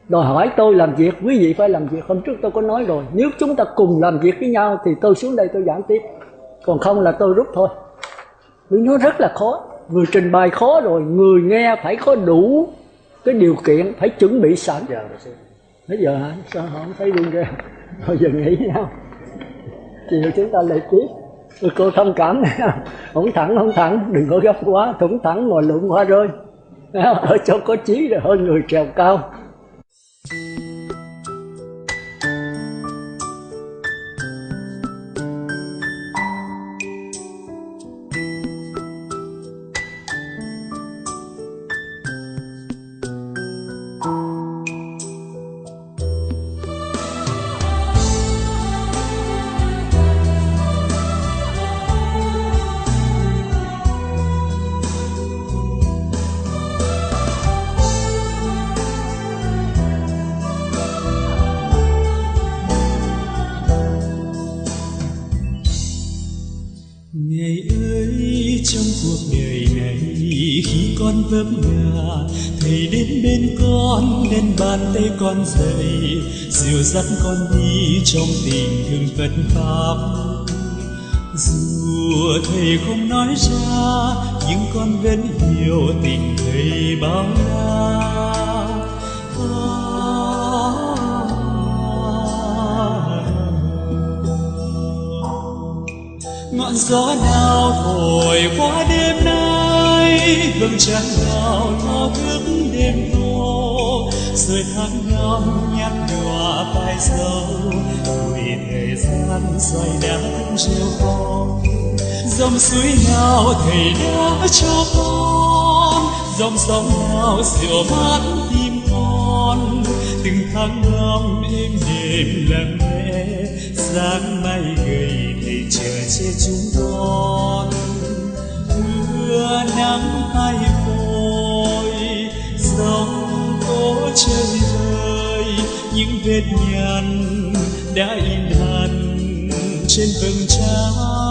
Đòi hỏi tôi làm việc, quý vị phải làm việc. Hôm trước tôi có nói rồi, nếu chúng ta cùng làm việc với nhau thì tôi xuống đây tôi giảng tiếp. Còn không là tôi rút thôi. Vì nó rất là khó. Người trình bày khó rồi, người nghe phải có đủ cái điều kiện, phải chuẩn bị sẵn. Bây giờ hả? Sao không thấy luôn ra? Thôi giờ nghỉ nhau. Chiều chúng ta lại tiếp. Cô thông cảm nha. Không thẳng, đừng có gấp quá. Thủng thẳng ngồi lụng hoa rơi. Ở chỗ có chí rồi hơn người trèo cao. vấp ngã, thầy đến bên con, đến bàn tay con dậy, dìu dắt con đi trong tình thương Phật pháp. Dù thầy không nói ra, nhưng con vẫn hiểu tình thầy bao la. Ngọn gió nào thổi qua đêm nay, vầng trăng nào thao thức đêm vô, rồi tháng năm nhắc nhòa phai dấu, vì thời gian xoay đã cũng rêu phong. Dòng suối nào thầy đã cho con, dòng sông nào dịu mát tim con, từng tháng năm êm đềm lặng lẽ, sáng mai gầy thầy chờ che chúng con. Mưa nắng hay vội, dòng tố trời vơi, những vết nhăn đã in hằn trên vầng trăng.